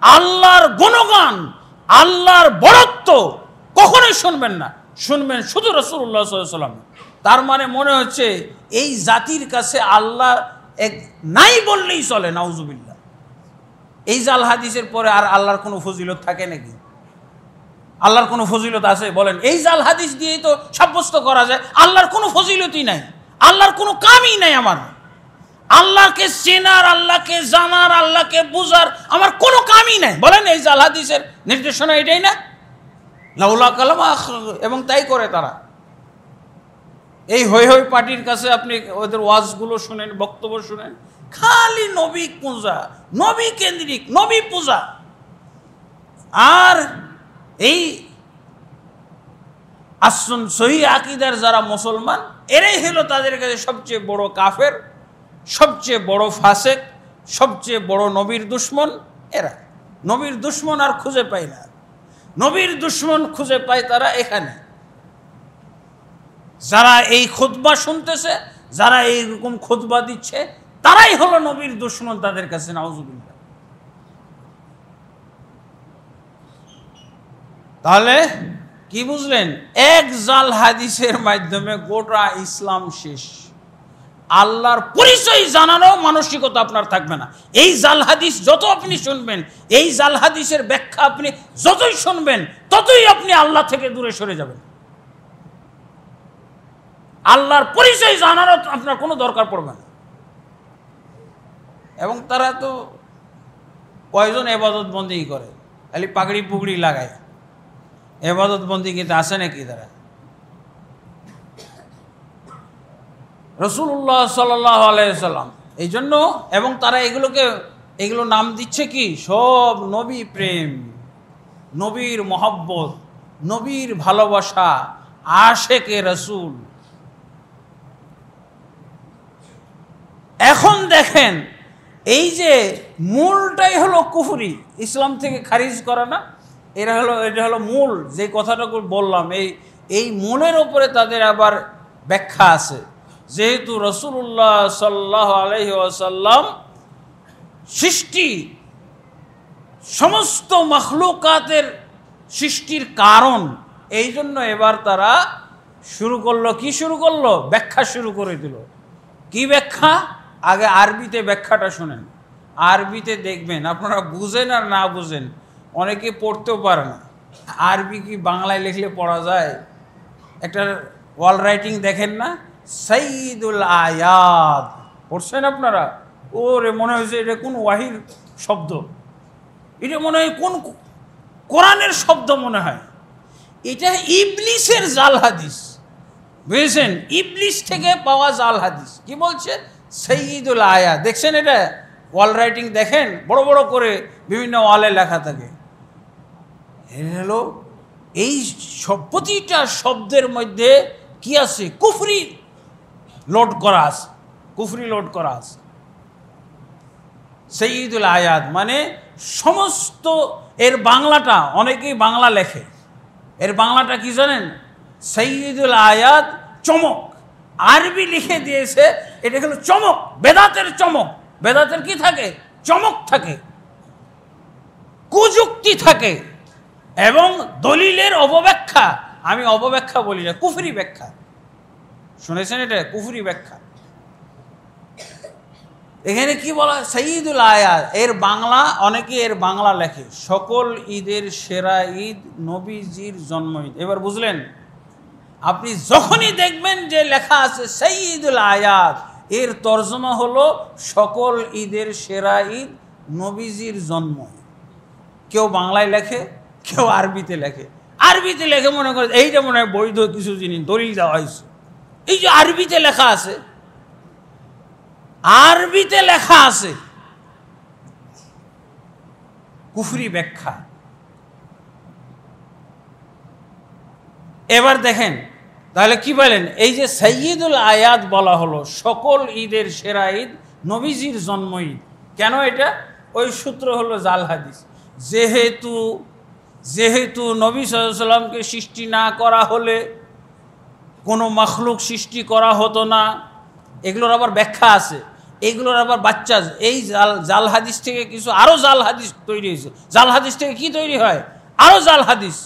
আল্লাহর গুণগান, আল্লাহর বড়ত্ব কখনোই শুনবেন না। শুনবেন শুধু রাসূলুল্লাহ সাল্লাল্লাহু আলাইহি ওয়াসাল্লাম। তার মানে মনে হচ্ছে এই জাতির কাছে আল্লাহ এক নাই বললেই চলে, নাউজুবিল্লাহ। এই জাল হাদিসের পরে আর আল্লাহর কোনো ফজিলত থাকে নাকি? আল্লাহর কোনো ফজিলত আছে বলেন? এই জাল হাদিস দিয়েই তো সাব্যস্ত করা যায় আল্লাহর কোনো ফজিলতই নাই, আল্লাহর কোনো কামই নাই। আমার আল্লাহকে চেনার, আল্লাহকে জানার, আল্লাহকে বুঝার আমার কোনো কামই নাই। বলেন এই জাল হাদিসের নির্দেশনা এটাই না? লাউলা কালামা, এবং তাই করে তারা। এই হৈ হৈ পার্টির কাছে আপনি ওদের ওয়াজগুলো শুনেন, বক্তব্য শুনেন, খালি নবী পূজা, নবী কেন্দ্রিক, নবী পূজা। আর এই আসুন সহি আকীদার যারা মুসলমান, এরাই হলো তাদের কাছে সবচেয়ে বড় কাফের, সবচেয়ে বড় ফাসেক, সবচেয়ে বড় নবীর দুশ্মন। এরা নবীর দুশ্মন আর খুঁজে পায় না, নবীর দুশ্মন খুঁজে পায় তারা এখানে। যারা এই খুতবা শুনতেছে, যারা এইরকম খুতবা দিচ্ছে, তারাই হলো নবীর দুশমন তাদের কাছে, নাউজুবিল্লাহ। তাহলে কি বুঝলেন? এক জাল হাদিসের মাধ্যমে গোটা ইসলাম শেষ। আল্লাহর পরিচয় জানানো মানসিকতা আপনার থাকবে না। এই জাল হাদিস যত আপনি শুনবেন, এই জাল হাদিসের ব্যাখ্যা আপনি যতই শুনবেন, ততই আপনি আল্লাহ থেকে দূরে সরে যাবেন। আল্লাহর পরিচয় জানানো আপনার কোনো দরকার পড়বে না। এবং তারা তো কয়জন এবাদত বন্দি করে, খালি পাগড়ি পুগড়ি লাগায়, এবাদত বন্দি কিন্তু আসে নাকি তারা? রাসূলুল্লাহ সাল্লাল্লাহু আলাইহি সাল্লাম এই জন্য, এবং তারা এগুলো নাম দিচ্ছে কি? সব নবী প্রেম, নবীর মহব্বত, নবীর ভালোবাসা, আশেকে রাসূল। এখন দেখেন, এই যে মূলটাই হলো কুফরি, ইসলাম থেকে খারিজ করা না, এটা হলো মূল। যে কথাটা বললাম, এই মূলের ওপরে তাদের আবার ব্যাখ্যা আছে। যেহেতু রাসূলুল্লাহ সাল্লাল্লাহু আলাইহি ওয়াসাল্লাম সৃষ্টি, সমস্ত মাখলুকাতের সৃষ্টির কারণ, এই জন্য এবার তারা শুরু করলো, কি শুরু করলো? ব্যাখ্যা শুরু করে দিল। কি ব্যাখ্যা? আগে আরবিতে ব্যাখ্যাটা শোনেন। আরবিতে দেখবেন, আপনারা বুঝেন আর না বুঝেন, অনেকে পড়তেও পারে না। আরবি কি বাংলায় লিখলে পড়া যায়? একটা ওয়াল রাইটিং দেখেন না, সাইয়্যিদুল আয়াত, পড়ছেন আপনারা? ওরে মনে হয়েছে এটা কোন ওয়াহির শব্দ, এটা মনে হয় কোন কোরআনের শব্দ মনে হয়। এটা ইবলিসের জাল হাদিস, বুঝেছেন? ইবলিস থেকে পাওয়া জাল হাদিস। কি বলছে? সাইয়্যিদুল আয়াত। দেখছেন এটা ওয়াল রাইটিং দেখেন, বড় বড় করে বিভিন্ন ওয়ালে লেখা থাকে। হলো এই প্রতিটা শব্দের মধ্যে কি আছে? কুফরি লোড করা আছে, কুফরি লোড করা আছে। সাইয়্যিদুল আয়াত মানে সমস্ত, এর বাংলাটা, অনেকেই বাংলা লেখে, এর বাংলাটা কি জানেন? সাইয়্যিদুল আয়াত চমক। আরবি লিখে দিয়েছে এটা হলো চমক, বেদাতের চমক। বেদাতের কি থাকে? চমক থাকে, কুযুক্তি থাকে, এবং দলিলের অপব্যাখ্যা। আমি অপব্যাখ্যা বলি না, কুফরি ব্যাখ্যা। শুনেছেন এটা? কুফরি ব্যাখ্যা। এখানে কি বলা? সাইয়্যিদুল আয়াত, এর বাংলা, অনেকে এর বাংলা লেখে সকল ঈদের সেরা ঈদ নবীজির জন্ম ঈদ। এবার বুঝলেন? আপনি যখনই দেখবেন যে লেখা আছে সাইয়্যিদুল আয়াত, এর তর্জমা হলো সকল ঈদের সেরা ঈদ নবীজির জন্ম। কেউ বাংলায় লেখে, কেউ আরবিতে লেখে। আরবিতে লেখে মনে করে এইটা মনে হয় বৈধ কিছু জিনিস, দলিল দেওয়া হয়েছে। এই যে আরবিতে লেখা আছে, আরবিতে লেখা আছে কুফরি ব্যাখ্যা। এবার দেখেন, তাহলে কি বলেন? এই যে সাইয়্যিদুল আয়াত বলা হলো, সকল ঈদের সেরা ঈদ নবীজির জন্ম ঈদ। কেন এটা? ওই সূত্র হলো জাল হাদিস। যেহেতু নবী সাল্লাল্লাহু আলাইহি ওয়াসাল্লামকে সৃষ্টি না করা হলে কোনো মাখলুক সৃষ্টি করা হতো না। এগুলোর আবার ব্যাখ্যা আছে, এগুলোর আবার বাচ্চা। এই জাল হাদিস থেকে কিছু আরও জাল হাদিস তৈরি হয়েছে। জাল হাদিস থেকে কি তৈরি হয়? আরও জাল হাদিস।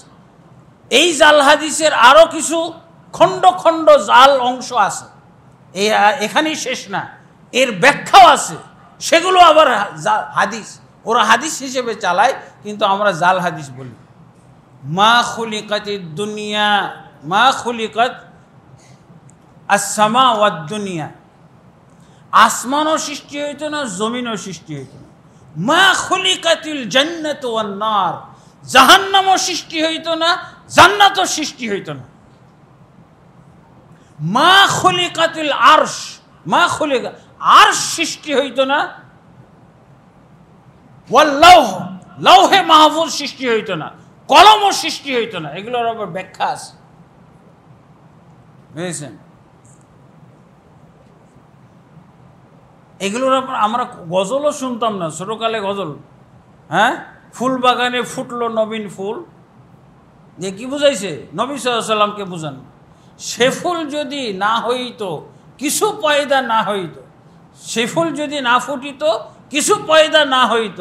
এই জাল হাদিসের আরও কিছু খণ্ড খণ্ড জাল অংশ আছে, এখানেই শেষ না, এর ব্যাখ্যাও আছে। সেগুলো আবার হাদিস, ওরা হাদিস হিসেবে চালায়, কিন্তু আমরা জাল হাদিস বলি। মা খুলিকাতিদ দুনিয়া, মা খুলিকাত আসসামা ওয়াদ দুনিয়া, আসমানও সৃষ্টি হইতো না, জমিনও সৃষ্টি হইতো না। মা খুলিকাতিল জান্নাতু ওয়ান নার, জাহান্নামও সৃষ্টি হইতো না, জান্নাতও সৃষ্টি হইতো না। মা খুলিকাতিল আরশ, মা খুলিকা, আরশ সৃষ্টি হইতো না। ওয়াল লাউহ, লাউহে মাহফুজ সৃষ্টি হইতো না, কলমও সৃষ্টি হইতো না। এগুলোর আবার ব্যাখ্যা আছে, বুঝেছেন? এগুলোর আমরা গজলও শুনতাম না ছোটকালে, গজল। হ্যাঁ, ফুল বাগানে ফুটলো নবীন ফুল, যে কি বুঝাইছে? নবী সাল্লাল্লাহু আলাইহি ওয়াসাল্লামকে বুঝান। সে ফুল যদি না হইত কিছু পয়দা না হইত, সে ফুল যদি না ফুটিত কিছু পয়দা না হইত।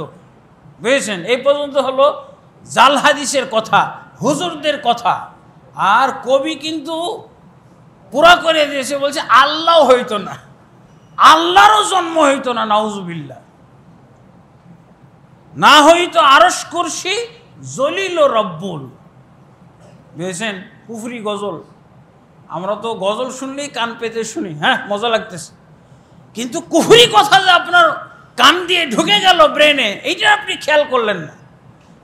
বুঝেছেন? এই পর্যন্ত হলো জাল হাদিসের কথা, হুজুরদের কথা। আর কবি কিন্তু পুরা করে দিয়েছে, বলছে আল্লাহ হইতো না, আল্লাহরও জন্ম হইতো না, নাউজুবিল্লাহ। না হইতো আরশ কুরসি জলিল ও রব্বুল। বুঝেছেন? কুফরি গজল। আমরা তো গজল শুনলেই কান পেতে শুনি, হ্যাঁ মজা লাগতেছে, কিন্তু কুফরি কথা যে আপনার কান দিয়ে ঢুকে গেল ব্রেনে, এইটা আপনি খেয়াল করলেন না।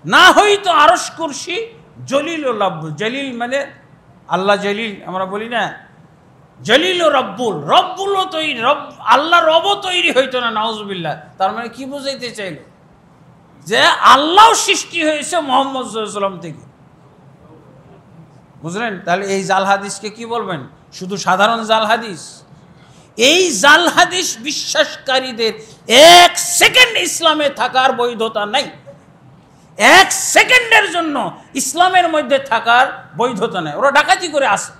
না হইতো আরশ কুরসি জলিল ও রব্বুল। জলিল মানে আল্লাহ জলিল, আমরা বলি না, জলিল ও রব্বুল, রব্বুলও তৈরি, আল্লাহ রবও তৈরি হইতো না, নাউজুবিল্লাহ। তার মানে কি বুঝাইতে চাইল? যে আল্লাহ সৃষ্টি হয়েছে মুহাম্মদ সাল্লাল্লাহু আলাইহি ওয়াসাল্লাম থেকে। বুঝলেন? তাহলে এই জাল হাদিসকে কি বলবেন? শুধু সাধারণ জাল হাদিস? এই জাল হাদিস বিশ্বাসকারীদের এক সেকেন্ড ইসলামে থাকার বৈধতা নাই। এক সেকেন্ডের জন্য ইসলামের মধ্যে থাকার বৈধতা নেই। ওরা ডাকাতি করে আসে,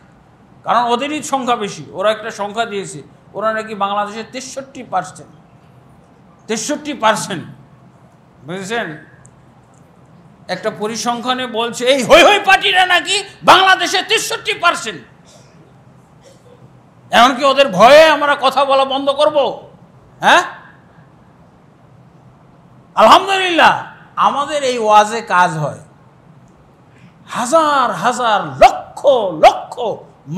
কারণ ওদেরই সংখ্যা বেশি। ওরা একটা সংখ্যা দিয়েছে, ওরা নাকি বাংলাদেশের 63%। বুঝেছেন? একটা পরিসংখ্যানে বলছে এই হই হই পার্টিরা নাকি বাংলাদেশে 63%। এমনকি ওদের ভয়ে আমরা কথা বলা বন্ধ করব? হ্যাঁ, আলহামদুলিল্লাহ আমাদের এই ওয়াজে কাজ হয়। হাজার হাজার লক্ষ লক্ষ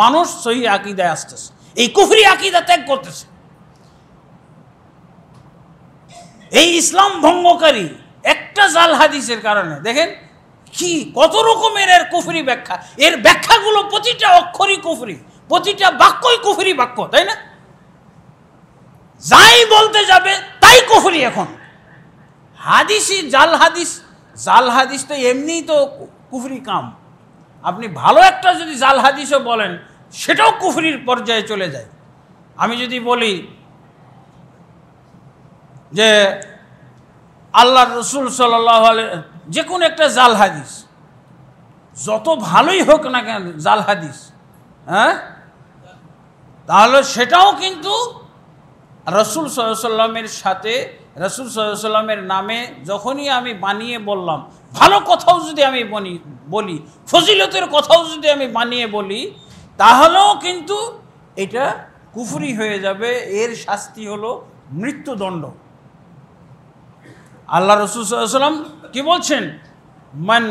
মানুষ সহি আকীদায় আসতেছে, এই কুফরি আকীদা ত্যাগ করতেছে। এই ইসলাম ভঙ্গকারী একটা জাল হাদিসের কারণে দেখেন কি কত রকমের এর কুফরি ব্যাখ্যা। এর ব্যাখ্যাগুলো প্রতিটা অক্ষরই কুফরি, প্রতিটা বাক্যই কুফরি বাক্য, তাই না? যাই বলতে যাবে তাই কুফরি। এখন হাদিসই জাল হাদিস। জাল হাদিস তো এমনিই তো কুফরি কাম। আপনি ভালো একটা যদি জাল হাদিসও বলেন সেটাও কুফরির পর্যায়ে চলে যায়। আমি যদি বলি যে আল্লাহ রসুল সাল্লাল্লাহু আলাইহি, যে কোনো একটা জাল হাদিস, যত ভালোই হোক না কেন জাল হাদিস, হ্যাঁ, তাহলে সেটাও কিন্তু রসুল সাল্লাল্লাহু আলাইহি সাল্লামের সাথে, রসুল সাল্লাল্লাহু আলাইহি সাল্লামের নামে যখনই আমি বানিয়ে বললাম, ভালো কথাও যদি আমি বলি, ফজিলতের কথাও যদি আমি বানিয়ে বলি, তাহলেও কিন্তু এটা কুফরি হয়ে যাবে। এর শাস্তি হলো মৃত্যুদণ্ড। আল্লাহ রসুল সাল্লাল্লাহু আলাইহি সাল্লাম কি বলছেন? মান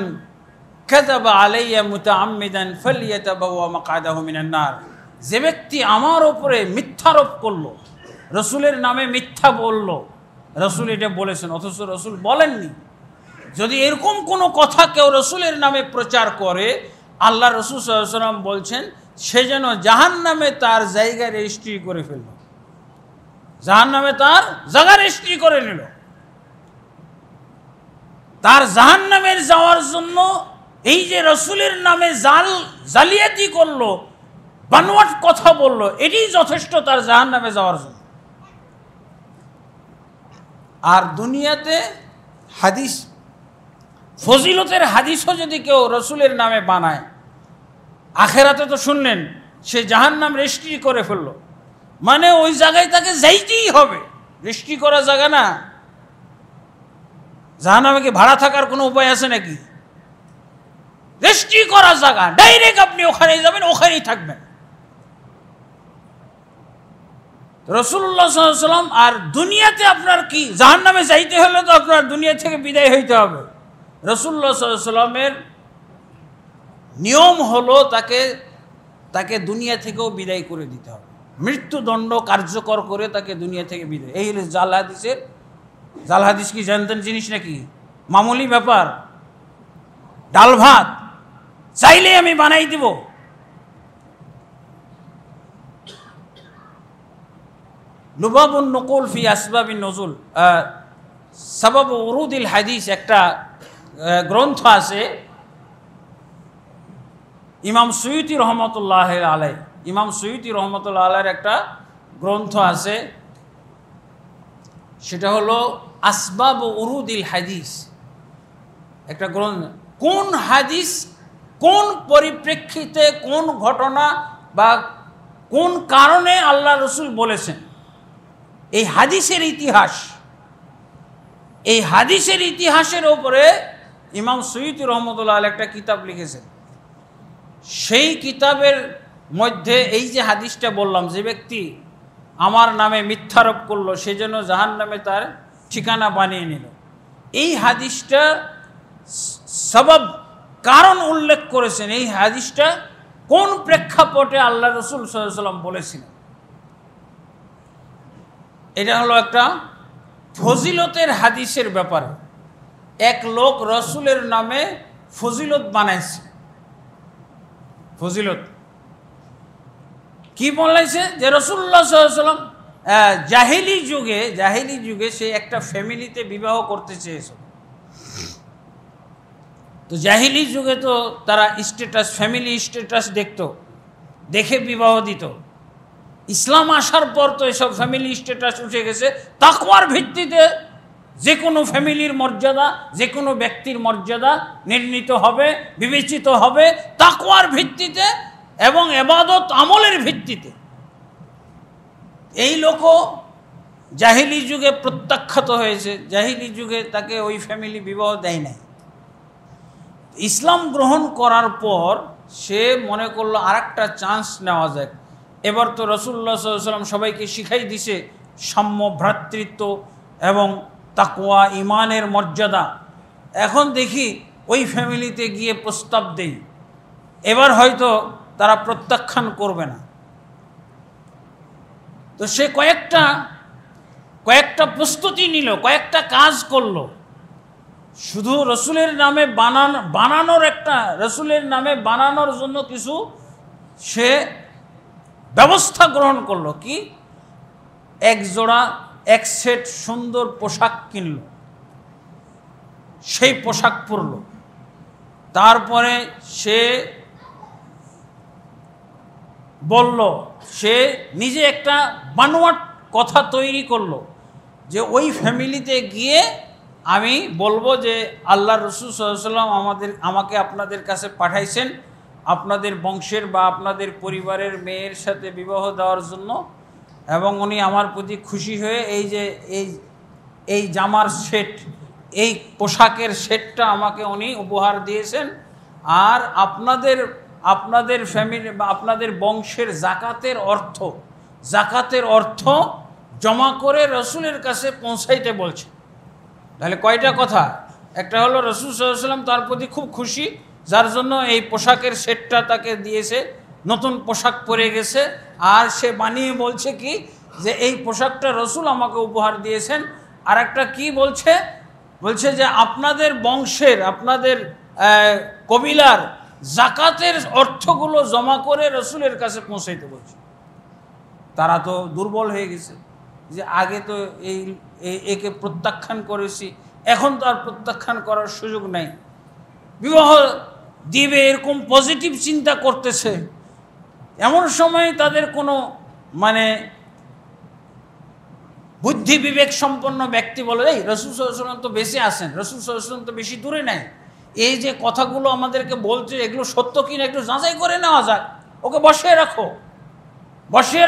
কাযাবা আলাইয়া মুতাআম্মিদান ফালইয়াতাবাওয়া মাকআদাহু মিনান নার। যে ব্যক্তি আমার ওপরে মিথ্যারোপ করলো, রসুলের নামে মিথ্যা বলল, রসুল এটা বলেছেন অথচ রসুল বলেননি। যদি এরকম কোনো কথা কেউ রসুলের নামে প্রচার করে, আল্লাহ রসুল সাল্লাল্লাহু আলাইহি সাল্লাম বলছেন সে যেন জাহান্নামে তার জায়গা রেজিস্ট্রি করে ফেলল, জাহান্নামে তার জায়গা রেজিস্ট্রি করে নিল। তার জাহান্নামের যাওয়ার জন্য এই যে রসুলের নামে জালিয়াতি করলো, বানোয়াট কথা বললো, এটাই যথেষ্ট তার জাহান্নামে যাওয়ার জন্য। আর দুনিয়াতে হাদিস, ফজিলতের হাদিসও যদি কেউ রসুলের নামে বানায়, আখেরাতে তো শুনলেন সে জাহান্নাম রেজিস্ট্রি করে ফেললো, মানে ওই জায়গায় তাকে যাইতেই হবে। রেজিস্ট্রি করা জায়গা না, জাহান্নামে কি ভাড়া থাকার কোনো উপায় আছে নাকি? রেজিস্ট্রি করা জায়গা, ডাইরেক্ট আপনি ওখানেই যাবেন, ওখানেই থাকবেন। রাসূলুল্লাহ সাল্লাল্লাহু আলাইহি ওয়াসাল্লাম, আর দুনিয়াতে আপনার কি জাহান্নামে যাইতে হলে তো আপনার দুনিয়া থেকে বিদায় হইতে হবে। রাসূলুল্লাহ সাল্লাল্লাহু আলাইহি ওয়াসাল্লামের নিয়ম হলো তাকে দুনিয়া থেকেও বিদায় করে দিতে হবে, মৃত্যুদণ্ড কার্যকর করে তাকে দুনিয়া থেকে বিদায়। এই হলো জাল হাদিসের। জাল হাদিস কি জানতেন জিনিস নাকি? মামুলি ব্যাপার, ডাল ভাত চাইলে আমি বানাই দিব। লুবাবুন নকুল ফি আসবাবিন নজুল, সাবাব উরুদিল হাদিস, একটা গ্রন্থ আছে ইমাম সুয়ুতি রহমতুল্লাহ আলাই, ইমাম সুয়ুতি রহমতুল্লাহ আলাইয়ের একটা গ্রন্থ আছে, সেটা হলো আসবাব উরুদিল হাদিস। একটা গ্রন্থ, কোন হাদিস কোন পরিপ্রেক্ষিতে কোন ঘটনা বা কোন কারণে আল্লাহ রসুল বলেছেন, এই হাদিসের ইতিহাস, এই হাদিসের ইতিহাসের ওপরে ইমাম সুয়ুতি রহমতুল্লাহ আলাইহি একটা কিতাব লিখেছেন। সেই কিতাবের মধ্যে এই যে হাদিসটা বললাম, যে ব্যক্তি আমার নামে মিথ্যারোপ করলো সে যেন জাহান্নামে তার ঠিকানা বানিয়ে নিল, এই হাদিসটা সবব কারণ উল্লেখ করেছেন। এই হাদিসটা কোন প্রেক্ষাপটে আল্লাহ রসুল সাল্লাল্লাহু আলাইহি ওয়াসাল্লাম বলেছিলেন। এটা হলো একটা ফজিলতের হাদিসের ব্যাপারে। এক লোক রসুলের নামে ফজিলত বানাইছে। ফজিলত কি বলেছে? যে রাসূলুল্লাহ সাল্লাল্লাহু আলাইহি ওয়াসাল্লাম জাহিলি যুগে সে একটা ফ্যামিলিতে বিবাহ করতে চেয়েছিল। তো জাহিলি যুগে তো তারা স্ট্যাটাস, ফ্যামিলি স্ট্যাটাস দেখে বিবাহ দিত। ইসলাম আসার পর তো এসব ফ্যামিলি স্ট্যাটাস উঠে গেছে। তাকওয়ার ভিত্তিতে যে কোনো ফ্যামিলির মর্যাদা, যে কোনো ব্যক্তির মর্যাদা নির্ণীত হবে, বিবেচিত হবে তাকওয়ার ভিত্তিতে এবং ইবাদত আমলের ভিত্তিতে। এই লোকও জাহিলি যুগে প্রত্যাখ্যাত হয়েছে। জাহিলি যুগে তাকে ওই ফ্যামিলি বিবাহ দেয় নাই। ইসলাম গ্রহণ করার পর সে মনে করলো আরেকটা চান্স নেওয়া যায়। এবার তো রাসূলুল্লাহ সাল্লাল্লাহু আলাইহি ওয়াসাল্লাম সবাইকে শিখাই দিছে সাম্য, ভ্রাতৃত্ব এবং তাকওয়া, ইমানের মর্যাদা। এখন দেখি ওই ফ্যামিলিতে গিয়ে প্রস্তাব দেই, এবার হয়তো তারা প্রত্যাখ্যান করবে না। তো সে কয়েকটা প্রস্তুতি নিল, কয়েকটা কাজ করলো। শুধু রসুলের নামে রসুলের নামে বানানোর জন্য কিছু সে ব্যবস্থা গ্রহণ করলো। কি? এক সেট সুন্দর পোশাক কিনল, সেই পোশাক পরল। তারপরে সে বলল, সে নিজে একটা বানোয়াট কথা তৈরি করলো যে ওই ফ্যামিলিতে গিয়ে আমি বলবো যে আল্লাহ রসুল সাল্লাল্লাহু আলাইহি ওয়াসাল্লাম আমাকে আপনাদের কাছে পাঠাইছেন আপনাদের বংশের বা আপনাদের পরিবারের মেয়ের সাথে বিবাহ দেওয়ার জন্য, এবং উনি আমার প্রতি খুশি হয়ে এই জামার সেট, এই পোশাকের সেটটা আমাকে উনি উপহার দিয়েছেন। আর আপনাদের ফ্যামিলি বা আপনাদের বংশের জাকাতের অর্থ জমা করে রসুলের কাছে পৌঁছাইতে বলছে। তাহলে কয়টা কথা? একটা হলো রসুল সাল্লাল্লাহু আলাইহি ওয়াসাল্লাম তার প্রতি খুব খুশি, যার জন্য এই পোশাকের সেটটা তাকে দিয়েছে, নতুন পোশাক পরে গেছে। আর সে বানিয়ে বলছে কি যে এই পোশাকটা রসুল আমাকে উপহার দিয়েছেন। আর একটা কি বলছে যে আপনাদের বংশের, আপনাদের কবিলার জাকাতের অর্থগুলো জমা করে রসুলের কাছে পৌঁছাইতে বলছে। তারা তো দুর্বল হয়ে গেছে যে আগে তো একে প্রত্যাখ্যান করেছি, এখন তো আর প্রত্যাখ্যান করার সুযোগ নাই, বিবাহ দিবে এরকম পজিটিভ চিন্তা করতেছে। এমন সময় তাদের কোনো বুদ্ধি বিবেক সম্পন্ন ব্যক্তি বলে, এই রাসূল সাল্লাল্লাহু আলাইহি ওয়াসাল্লাম তো বেঁচে আছেন, রাসূল সাল্লাল্লাহু আলাইহি ওয়াসাল্লাম তো বেশি দূরে নাই, এই যে কথাগুলো আমাদেরকে বলছে এগুলো সত্য কিনা একটু যাচাই করে নেওয়া যায়, ওকে বসিয়ে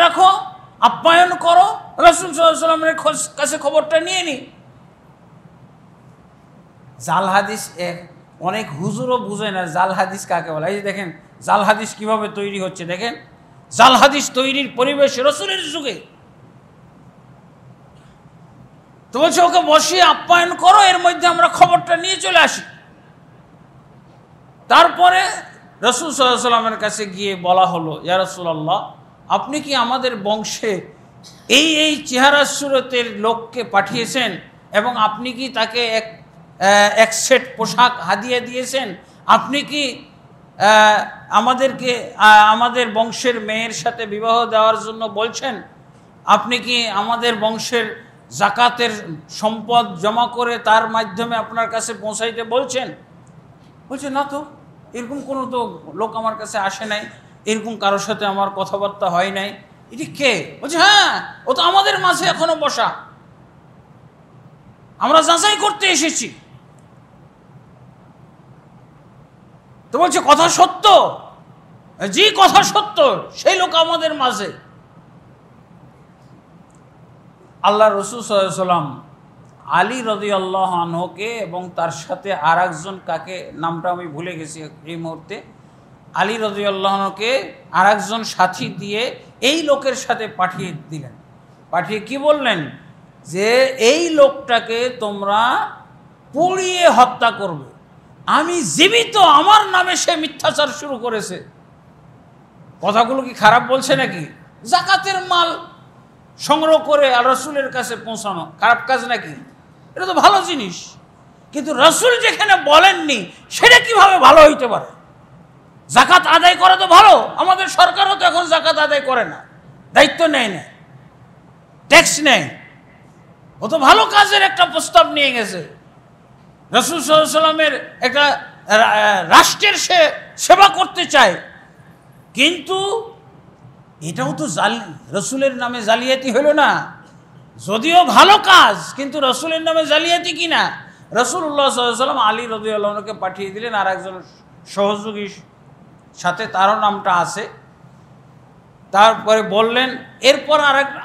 রাখো, আপ্যায়ন করো, রাসূল সাল্লাল্লাহু আলাইহি ওয়াসাল্লামের কাছে খবরটা নিয়ে নি। জাল হাদিস অনেক হুজুরও বুঝে না জাল হাদিস কাকে বলে। এই যে দেখেন জাল হাদিস কিভাবে তৈরি হচ্ছে, দেখেন জাল হাদিস তৈরির পরিবেশ রসুলের যুগে। তো বলছে ওকে বসিয়ে আপ্যায়ন করো, এর মধ্যে আমরা খবরটা নিয়ে চলে আসি। তারপরে রাসূল সাল্লাল্লাহু আলাইহি ওয়াসাল্লামের কাছে গিয়ে বলা হলো, ইয়া রাসূলুল্লাহ, আপনি কি আমাদের বংশে এই চেহারা সুরতের লোককে পাঠিয়েছেন এবং আপনি কি তাকে এক সেট পোশাক হাদিয়া দিয়েছেন? আপনি কি আমাদের বংশের মেয়ের সাথে বিবাহ দেওয়ার জন্য বলছেন? আপনি কি আমাদের বংশের জাকাতের সম্পদ জমা করে তার মাধ্যমে আপনার কাছে পৌঁছাইতে বলছেন? বলছে না তো, এরকম কোনো তো লোক আমার কাছে আসে নাই, এরকম কারোর সাথে আমার কথাবার্তা হয় নাই। এটি কে? বলছে হ্যাঁ, ও তো আমাদের মাঝে এখনো বসা, আমরা যাচাই করতে এসেছি। তো বলছে কথা সত্য? যে কথা সত্য সেই লোক আমাদের মাঝে। আল্লাহ রসুল সাল্লাল্লাহু আলাইহি ওয়াসাল্লাম আলী রাদিয়াল্লাহু আনহুকে এবং তার সাথে আর একজন, কাকে নামটা আমি ভুলে গেছি এই মুহূর্তে, আলী রাদিয়াল্লাহু আনহুকে আর একজন সাথী দিয়ে এই লোকের সাথে পাঠিয়ে দিলেন। পাঠিয়ে কি বললেন যে এই লোকটাকে তোমরা পুড়িয়ে হত্যা করবে, আমি জীবিত, আমার নামে সে মিথ্যাচার শুরু করেছে। কথাগুলো কি খারাপ বলছে নাকি? জাকাতের মাল সংগ্রহ করে আর রসুলের কাছে পৌঁছানো খারাপ কাজ নাকি? এটা তো ভালো জিনিস। কিন্তু রসুল যেখানে বলেননি সেটা কিভাবে ভালো হইতে পারে? জাকাত আদায় করা তো ভালো, আমাদের সরকারও তো এখন জাকাত আদায় করে না, দায়িত্ব নেয় না, ট্যাক্স নেয়। ও তো ভালো কাজের একটা প্রস্তাব নিয়ে গেছে। রসুল সাল্লাল্লাহু আলাইহি ওয়াসাল্লামের একটা রাষ্ট্রের সে সেবা করতে চায়, কিন্তু এটাও তো রসুলের নামে জালিয়াতি হলো না? যদিও ভালো কাজ, কিন্তু রসুলের নামে জালিয়াতি কিনা? রাসূলুল্লাহ সাল্লাল্লাহু আলাইহি ওয়াসাল্লাম আলী রাদিয়াল্লাহু আনহুকে পাঠিয়ে দিলেন আর একজন সহযোগীর সাথে, তারও নামটা আছে। তারপরে বললেন, এরপর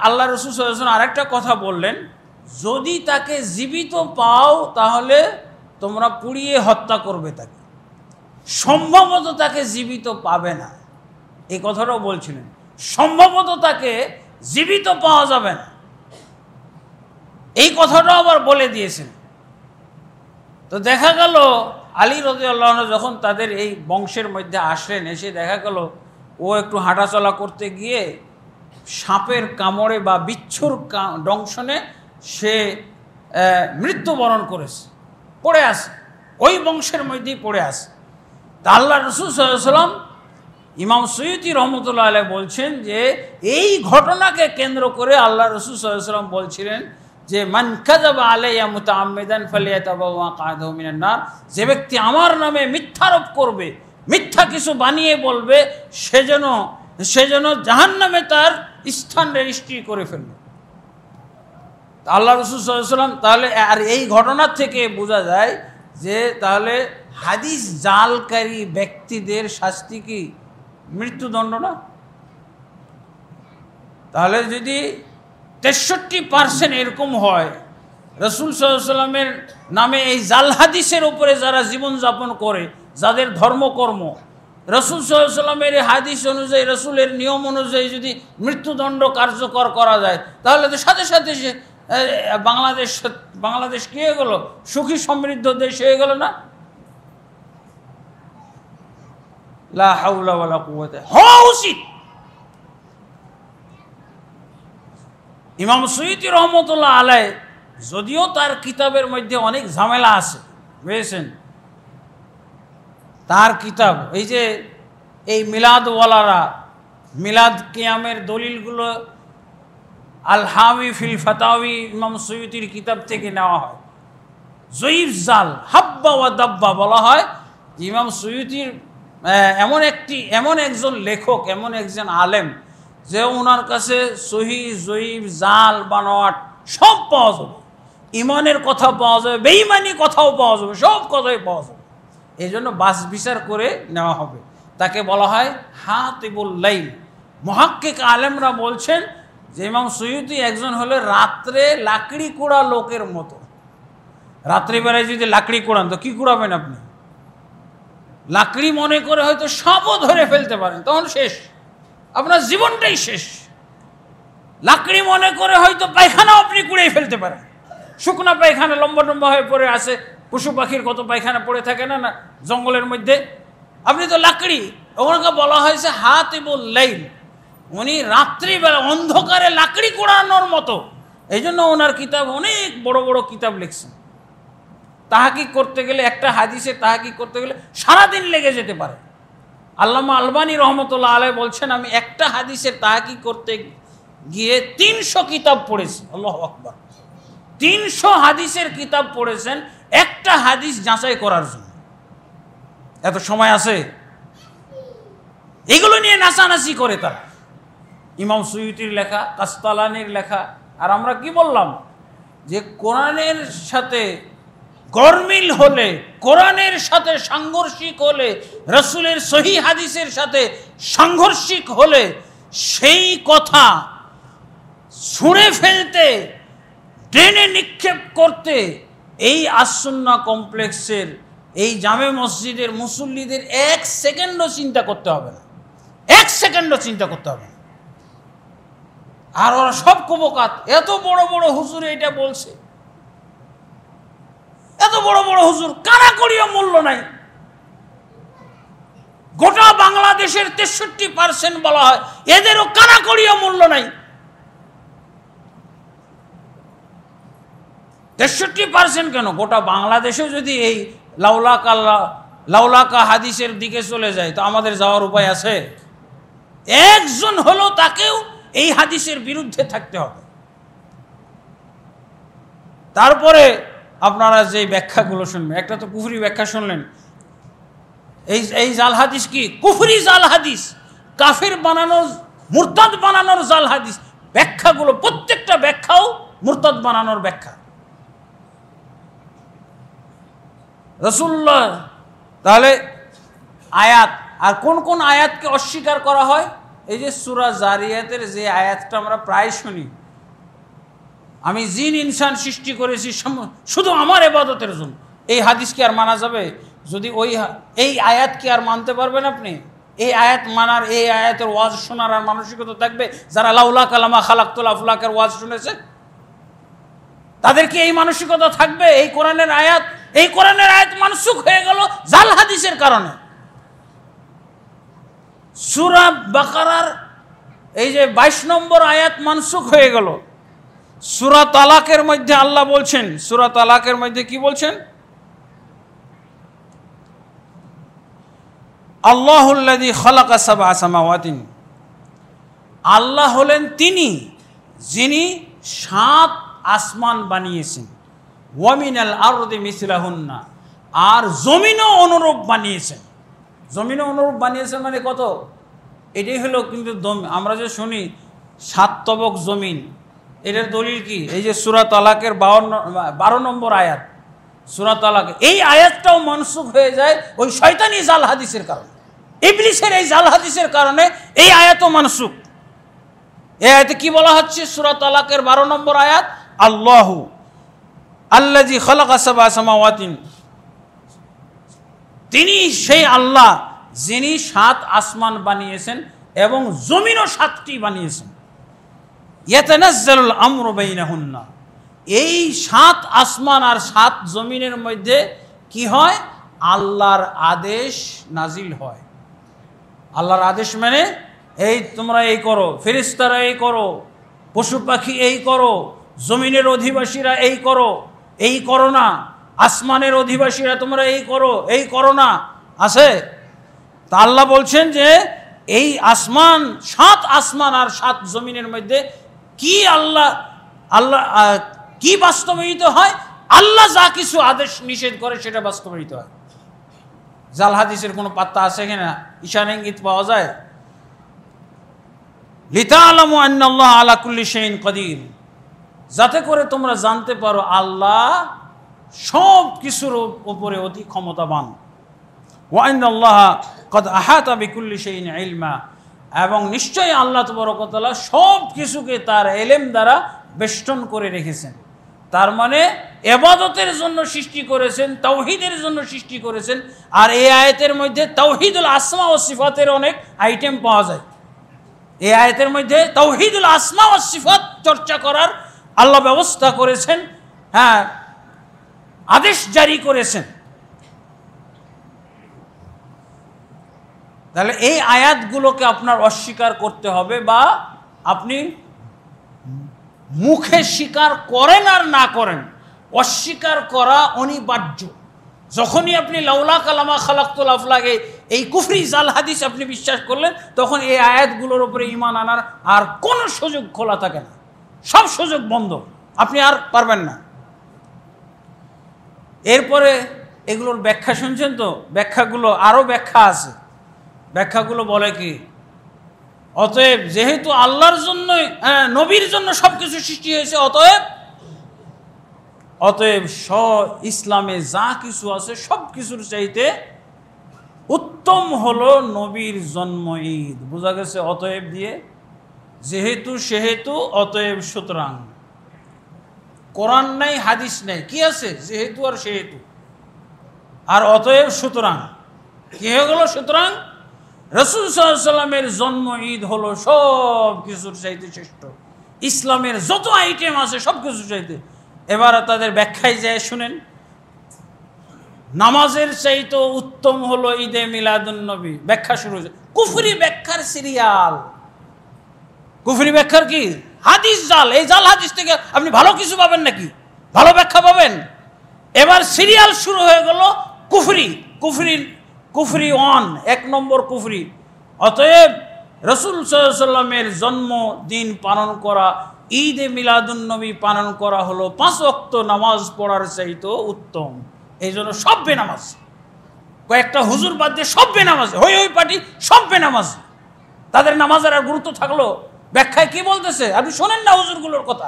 আল্লাহ রসুল সাল্লাল্লাহু আলাইহি ওয়াসাল্লাম আরেকটা কথা বললেন, যদি তাকে জীবিত পাও তাহলে তোমরা পুড়িয়ে হত্যা করবে তাকে, সম্ভবত তাকে জীবিত পাবে না। এই কথাটাও বলছিলেন, সম্ভবত তাকে জীবিত পাওয়া যাবে না, এই কথাটাও আবার বলে দিয়েছেন। তো দেখা গেল আলী রাদিয়াল্লাহু আনহু যখন তাদের এই বংশের মধ্যে আসলেন, এসে দেখা গেল ও একটু হাঁটাচলা করতে গিয়ে সাপের কামড়ে বা বিচ্ছুর দংশনে সে মৃত্যুবরণ করেছে, পড়ে আছে, ওই বংশের মধ্যেই পড়ে আছে। তা আল্লাহ রসুল সাল্লাল্লাহু আলাইহি ওয়াসাল্লাম, ইমাম সুয়ুতি রহমতুল্লাহ আলাইহি বলছেন যে এই ঘটনাকে কেন্দ্র করে আল্লাহ রসুল সাল্লাল্লাহু আলাইহি ওয়াসাল্লাম বলছিলেন যে মান কাযাবা আলাইয়া মুতাআম্মিদান ফালিয়াতাবাওয়া মাকআদাহু মিনান নার, যে ব্যক্তি আমার নামে মিথ্যারোপ করবে, মিথ্যা কিছু বানিয়ে বলবে, সেজন্য জাহান্নামে তার স্থান রেজিস্ট্রি করে ফেলবে। আল্লাহ রসুল সাল্লাল্লাহু আলাইহি ওয়াসাল্লাম তাহলে, আর এই ঘটনার থেকে বোঝা যায় যে তাহলে হাদিস জালকারী ব্যক্তিদের শাস্তি কি মৃত্যুদণ্ড না? তাহলে যদি 63% এরকম হয়, রসুল সাল্লাল্লাহু আলাইহি ওয়াসাল্লামের নামে এই জাল হাদিসের উপরে যারা জীবনযাপন করে, যাদের ধর্মকর্ম রসুল সাল্লাল্লাহু আলাইহি ওয়াসাল্লামের এই হাদিস অনুযায়ী, রসুলের নিয়ম অনুযায়ী যদি মৃত্যুদণ্ড কার্যকর করা যায়, তাহলে তো সাথে সাথে সে বাংলাদেশ কি হয়ে গেল? সুখী সমৃদ্ধ দেশ হয়ে গেল না? লা হাওলা ওয়ালা কুওয়াতা, হওয়া উচিত। ইমাম সুয়ুতি রহমতুল্লাহ আলাইহি, যদিও তার কিতাবের মধ্যে অনেক ঝামেলা আছে, বুঝেছেন, তার কিতাব এই যে এই মিলাদওয়ালারা মিলাদ কিয়ামের দলিলগুলো আল হাওয়ি ফিল ফাতাওয়ি ইমাম সুয়ুতির কিতাব থেকে নেওয়া হয়। জয়ীফ জাল হাব্বা ওয়া দাব্বা বলা হয় যে ইমাম সুয়ুতির এমন একজন লেখক, এমন একজন আলেম যে ওনার কাছে সহি জয়ীফ জাল বানোয়াট সব পাওয়া যাবে, ইমানের কথা পাওয়া যাবে, বেঈমানি কথাও পাওয়া যাবে, সব কথাই পাওয়া যাবে। এই জন্য বাস বিচার করে নেওয়া হবে। তাকে বলা হয় হাতিবুল লাইল। মুহাক্কিক আলেমরা বলছেন যে ইমাম সুয়ুতি একজন হলে রাত্রে লাকড়ি কুড়া লোকের মতো। রাত্রিবেলায় যদি লাকড়ি কুড়ান তো কি কুড়াবেন আপনি? লাকড়ি মনে করে হয়তো সাপও ধরে ফেলতে পারেন, তখন শেষ, আপনার জীবনটাই শেষ। লাকড়ি মনে করে হয়তো পায়খানাও আপনি কুড়িয়ে ফেলতে পারেন, শুকনা পায়খানা লম্বা লম্বা হয়ে পড়ে আছে, পশু পাখির কত পায়খানা পড়ে থাকে না জঙ্গলের মধ্যে, আপনি তো লাকড়ি। ওনাকে বলা হয়েছে হাতিবুল লাইল, উনি রাত্রিবেলা অন্ধকারে লাকড়ি কুড়ানোর মতো। এই জন্য ওনার কিতাব, অনেক বড় বড় কিতাব লিখছেন। তাহাকিক করতে গেলে, একটা হাদিসে তাহাকিক করতে গেলে সারাদিন লেগে যেতে পারে। আল্লামা আলবানী রহমতুল্লাহ আলাইহি বলছেন, আমি একটা হাদিসের তাহাকিক করতে গিয়ে 300 কিতাব পড়েছি। আল্লাহু আকবার, 300 হাদিসের কিতাব পড়েছেন একটা হাদিস যাচাই করার জন্য। এত সময় আছে? এগুলো নিয়ে নাচানাচি করে তারা। ইমাম সুয়ুতির লেখা, কাস্তালানির লেখা। আর আমরা কি বললাম যে কোরআনের সাথে গরমিল হলে কোরআনের সাথে সাংঘর্ষিক হলে, রাসূলের সহিহ হাদিসের সাথে সাংঘর্ষিক হলে সেই কথা ছুঁড়ে ফেলতে, ড্রেনে নিক্ষেপ করতে এই আস-সুন্নাহ কমপ্লেক্সের, এই জামে মসজিদের মুসল্লিদের এক সেকেন্ডও চিন্তা করতে হবে না, এক সেকেন্ডও চিন্তা করতে হবে না। আর ওরা সব কুবকাত, এত বড় বড় হুজুর এটা বলছে, এত বড় বড় হুজুর, কানাকড়িও মূল্য নাই। গোটা বাংলাদেশের 63% বলা হয়, এদেরও কানাকড়িও মূল্য নাই। 63% কেন, গোটা বাংলাদেশে যদি এই লাউলাকা হাদিসের দিকে চলে যায় তো আমাদের যাওয়ার উপায় আছে? একজন হলো তাকেও এই হাদিসের বিরুদ্ধে থাকতে হবে। তারপরে আপনারা যে ব্যাখ্যাগুলো শুনবেন, একটা তো কুফরি ব্যাখ্যা শুনলেন, এই জাল হাদিস কি? কুফরি জাল হাদিস, কাফের বানানোর, মুরতাদ বানানোর জাল হাদিস। ব্যাখ্যাগুলো প্রত্যেকটা ব্যাখ্যাও মুরতাদ বানানোর ব্যাখ্যা। রাসূলুল্লাহ, তাহলে আয়াত, আর কোন কোন আয়াতকে অস্বীকার করা হয়? এই যে সূরা জারিয়াতের যে আয়াতটা আমরা প্রায় শুনি, আমি জিন ইনসান সৃষ্টি করেছি শুধু আমার ইবাদতের জন্য, এই হাদিস কি আর মানা যাবে? যদি এই আয়াত কি আর মানতে পারবেন আপনি? এই আয়াত মানার, এই আয়াতের ওয়াজ শোনার আর মানসিকতা থাকবে যারা লাউলা কালামা খালাকতুল আফলাকের ওয়াজ শুনেছে? তাদের কি এই মানসিকতা থাকবে? এই কোরআনের আয়াত মানসুখ হয়ে গেল জাল হাদিসের কারণে। সূরা বাকারার এই যে 22 নম্বর আয়াত মানসুখ হয়ে গেল। সূরা তালাকের মধ্যে আল্লাহ বলছেন, সূরা তালাকের মধ্যে কি বলছেন? আল্লাহুল্লাযী খালাকা সাবআ সামাওয়াতিন, আল্লাহ হলেন তিনি যিনি 7 আসমান বানিয়েছেন। ওয়া মিনাল আরদি মিসলাহুন্না, আর জমিনও অনুরূপ বানিয়েছেন। জমিনও অনুরূপ বানিয়েছেন মানে কত? এটাই হলো, কিন্তু আমরা যে শুনি 7 তবক জমিন, এটার দলিল কি? এই যে সূরা তালাকের 12 নম্বর আয়াত, সূরা তালাক, এই আয়াতটাও মানসুখ হয়ে যায় ওই শয়তানি জাল হাদিসের কারণে, ইবলিসের এই জাল হাদিসের কারণে এই আয়াতও মানসুখ। এই আয়াতে কি বলা হচ্ছে? সূরা তালাকের 12 নম্বর আয়াত, আল্লাহু আল্লাযী খালাকা সাবআ সামাওয়াতিন, তিনি সেই আল্লাহ যিনি 7 আসমান বানিয়েছেন এবং জমিনও 7টি বানিয়েছেন। ইয়াতানাজ্জালুল আমরু বাইনাহুন্না, এই 7 আসমান আর 7 জমিনের মধ্যে কি হয়? আল্লাহর আদেশ নাজিল হয়। আল্লাহর আদেশ মানে এই তোমরা এই করো, ফেরেশতারা এই করো, পশু পাখি এই করো, জমিনের অধিবাসীরা এই করো, এই করো না, আসমানের অধিবাসীরা তোমরা এই করো না, আছে? তা আল্লাহ বলছেন যে এই আসমান, 7 আসমান আর 7 জমিনের মধ্যে কি আল্লাহ কি বাস্তবায়িত হয়? আল্লাহ যা কিছু আদেশ নিষেধ করে সেটা বাস্তবায়িত হয়। জাল হাদিসের কোনো পাত্তা আছে কিনা? ইশারা ইঙ্গিত পাওয়া যায়। লিতাআলামু আন্নাল্লাহ আলা কুল্লি শাইইন কাদির, যাতে করে তোমরা জানতে পারো আল্লাহ সব কিছুর উপরে অতি ক্ষমতাবান। ওয়া আন্নাল্লাহা ক্বাদ আহাতা বিকুল্লি শাইইন ইলমা, এবং নিশ্চয়ই আল্লাহ তাবারক ওয়া তাআলা সব কিছুকে তার ইলম দ্বারা বেষ্টন করে রেখেছেন। তার মানে ইবাদতের জন্য সৃষ্টি করেছেন, তাওহীদের জন্য সৃষ্টি করেছেন। আর এই আয়াতের মধ্যে তাওহীদুল আসমা ও সিফাতের অনেক আইটেম পাওয়া যায়। এই আয়াতের মধ্যে তাওহীদুল আসমা ও সিফাত চর্চা করার আল্লাহ ব্যবস্থা করেছেন, হ্যাঁ, আদেশ জারি করেছেন। তাহলে এই আয়াতগুলোকে আপনার অস্বীকার করতে হবে, বা আপনি মুখে স্বীকার করেন আর না করেন, অস্বীকার করা অনিবার্য। যখনই আপনি লাউলা কালামা খালাকতুল আফলাকে, এই কুফরি জাল হাদিস আপনি বিশ্বাস করলেন, তখন এই আয়াতগুলোর উপরে ঈমান আনার আর কোনো সুযোগ খোলা থাকে না, সব সুযোগ বন্ধ, আপনি আর পারবেন না। এরপরে এগুলোর ব্যাখ্যা শুনছেন তো? ব্যাখ্যাগুলো আরও ব্যাখ্যা আছে। ব্যাখ্যাগুলো বলে কি? অতএব যেহেতু আল্লাহর জন্য, নবীর জন্য সব কিছু সৃষ্টি হয়েছে, অতএব অতএব ইসলামে যা কিছু আছে সব কিছুর চাইতে উত্তম হলো নবীর জন্ম ঈদ। বোঝা গেছে? অতএব দিয়ে যেহেতু সেহেতু অতএব সুতরাং। কোরআন নাই, হাদিস নাই, কি আছে? যেহেতু আর সেহেতু আর অতএব সুতরাং। কি হয়ে গেল? সুতরাং রাসূল সাল্লাল্লাহু আলাইহি সাল্লামের জন্ম ঈদ হলো সব কিছুর চাইতে শ্রেষ্ঠ। ইসলামের যত আইটেম আছে সব কিছুর চাইতে। এবার তাদের ব্যাখ্যায় যায় শুনেন। নামাজের চাইতে উত্তম হলো ঈদে মিলাদুন্নবী। ব্যাখ্যা শুরু হয়েছে। কুফরি ব্যাখ্যার সিরিয়াল। কুফরি ব্যাখ্যার কি? হাদিস জাল। এই জাল হাদিস থেকে আপনি ভালো কিছু পাবেন নাকি? ভালো ব্যাখ্যা পাবেন? এবার সিরিয়াল শুরু হয়ে গেল কুফরি। কুফরি ওয়ান, ১ নম্বর কুফরি। অতএব রাসূল সাল্লাল্লাহু আলাইহি সাল্লামের জন্মদিন পালন করা, ঈদে মিলাদুন্নবী পালন করা হলো 5 ওয়াক্ত নামাজ পড়ার চাইতেও উত্তম। এই জন্য সব বেনামাজ, কয়েকটা হুজুর বাদ দিয়ে সব বেনামাজ, হই হই পার্টি সব বেনামাজ। তাদের নামাজের আর গুরুত্ব থাকলো? ব্যাখ্যায় কি বলতেছে আপনি শোনেন না হুজুরগুলোর কথা।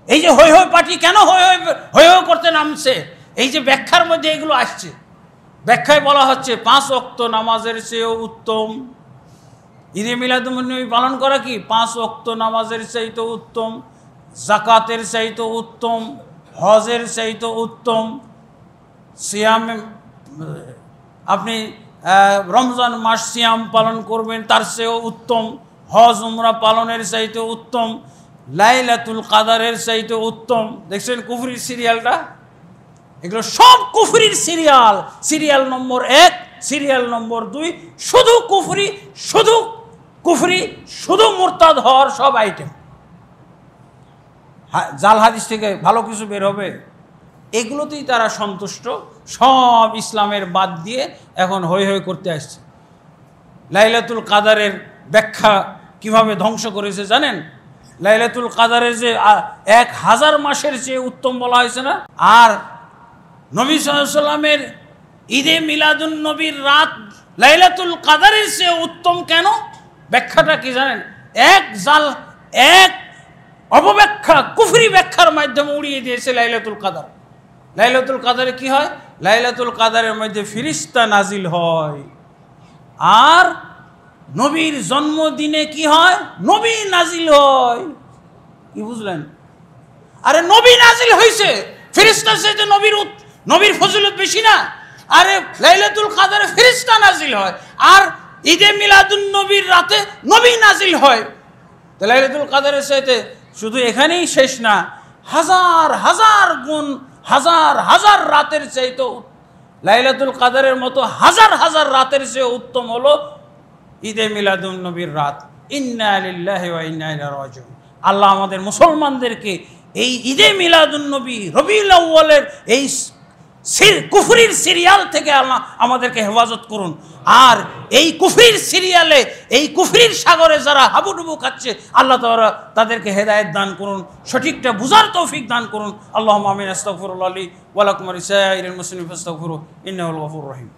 এই যে হই হই পার্টি কেন হই হই করতে নামছে, এই যে ব্যাখ্যার মধ্যে এগুলো আসছে। ব্যাখ্যায় বলা হচ্ছে 5 ওয়াক্ত নামাজের চেয়েও উত্তম। ঈদে মিলাদুন্নবী পালন করা কি 5 ওয়াক্ত নামাজের চাইতে উত্তম, যাকাতের চাইতে উত্তম, হজের চাইতে উত্তম, সিয়াম, আপনি রমজান মাস সিয়াম পালন করবেন তার চেয়েও উত্তম, হজ উমরা পালনের চাইতে উত্তম, লাইলাতুল কাদারের চাইতে উত্তম। দেখছেন কুফরির সিরিয়ালটা? এগুলো সব কুফরির serial. Serial number 1, serial number 2, শুধু কুফরি, শুধু কুফরি, শুধু মুরতাদ হওয়ার সব আইটেম। জাল হাদিস থেকে ভালো কিছু বের হবে? এগুলোতেই তারা সন্তুষ্ট। সব ইসলামের বাদ দিয়ে এখন হই হই করতে আসছে। লাইলাতুল কাদারের ব্যাখ্যা কিভাবে ধ্বংস করেছে জানেন? লাইলাতুল কাদারের যে 1000 মাসের চেয়ে উত্তম বলা হয়েছে না? আর নবী সাল্লাল্লাহু আলাইহি সাল্লামের ঈদে মিলাদুন্নবীর রাত লাইলাতুল কাদারের চেয়ে উত্তম কেন? ব্যাখ্যাটা কি জানেন? এক অপব্যাখ্যা, কুফরি ব্যাখ্যার মাধ্যমে উড়িয়ে দিয়েছে লাইলাতুল কাদার। লাইলাতুল কাদারে কি হয়? লাইলাতুল কাদারের মধ্যে ফেরেশতা নাজিল হয়। আর নবীর জন্মদিনে কি হয়? নবী নাজিল হয়। কি বুঝলেন? আরে নবী নাজিল হয়েছে, ফেরেশতার চাইতে নবীর ফজিলত বেশি না? আরে লাইলাতুল কাদারে ফেরেশতা নাজিল হয়, আর ঈদে মিলাদুন্নবীর রাতে নবী নাজিল হয়। তো লাইলাতুল কাদারের চাইতে শুধু এখানেই শেষ না, হাজার হাজার গুণ, হাজার হাজার রাতের চাইতে লাইলাতুল কাদারের মতো হাজার হাজার রাতের চেয়ে উত্তম হলো ঈদে মিলাদুন্নবীর রাত। ইন্না লিল্লাহি ওয়া ইন্না ইলাইহি রাজিউন। আল্লাহ আমাদের মুসলমানদেরকে এই ঈদে মিলাদুন্নবী রবিউল আউয়ালের এই কুফরির সিরিয়াল থেকে আল্লাহ আমাদেরকে হেফাজত করুন। আর এই কুফরির সিরিয়ালে, এই কুফরির সাগরে যারা হাবুডুবু খাচ্ছে, আল্লাহ তাআলা তাদেরকে হেদায়েত দান করুন, সঠিকটা বুঝার তৌফিক দান করুন। আল্লাহুম্মা আমিন। আস্তাগফিরুল্লাহ লি ওয়া লাকুম ওয়া লিসাইরিল মুসলিমিন ফাস্তাগফিরুহু ইন্নাহুল গফুরুর রহিম।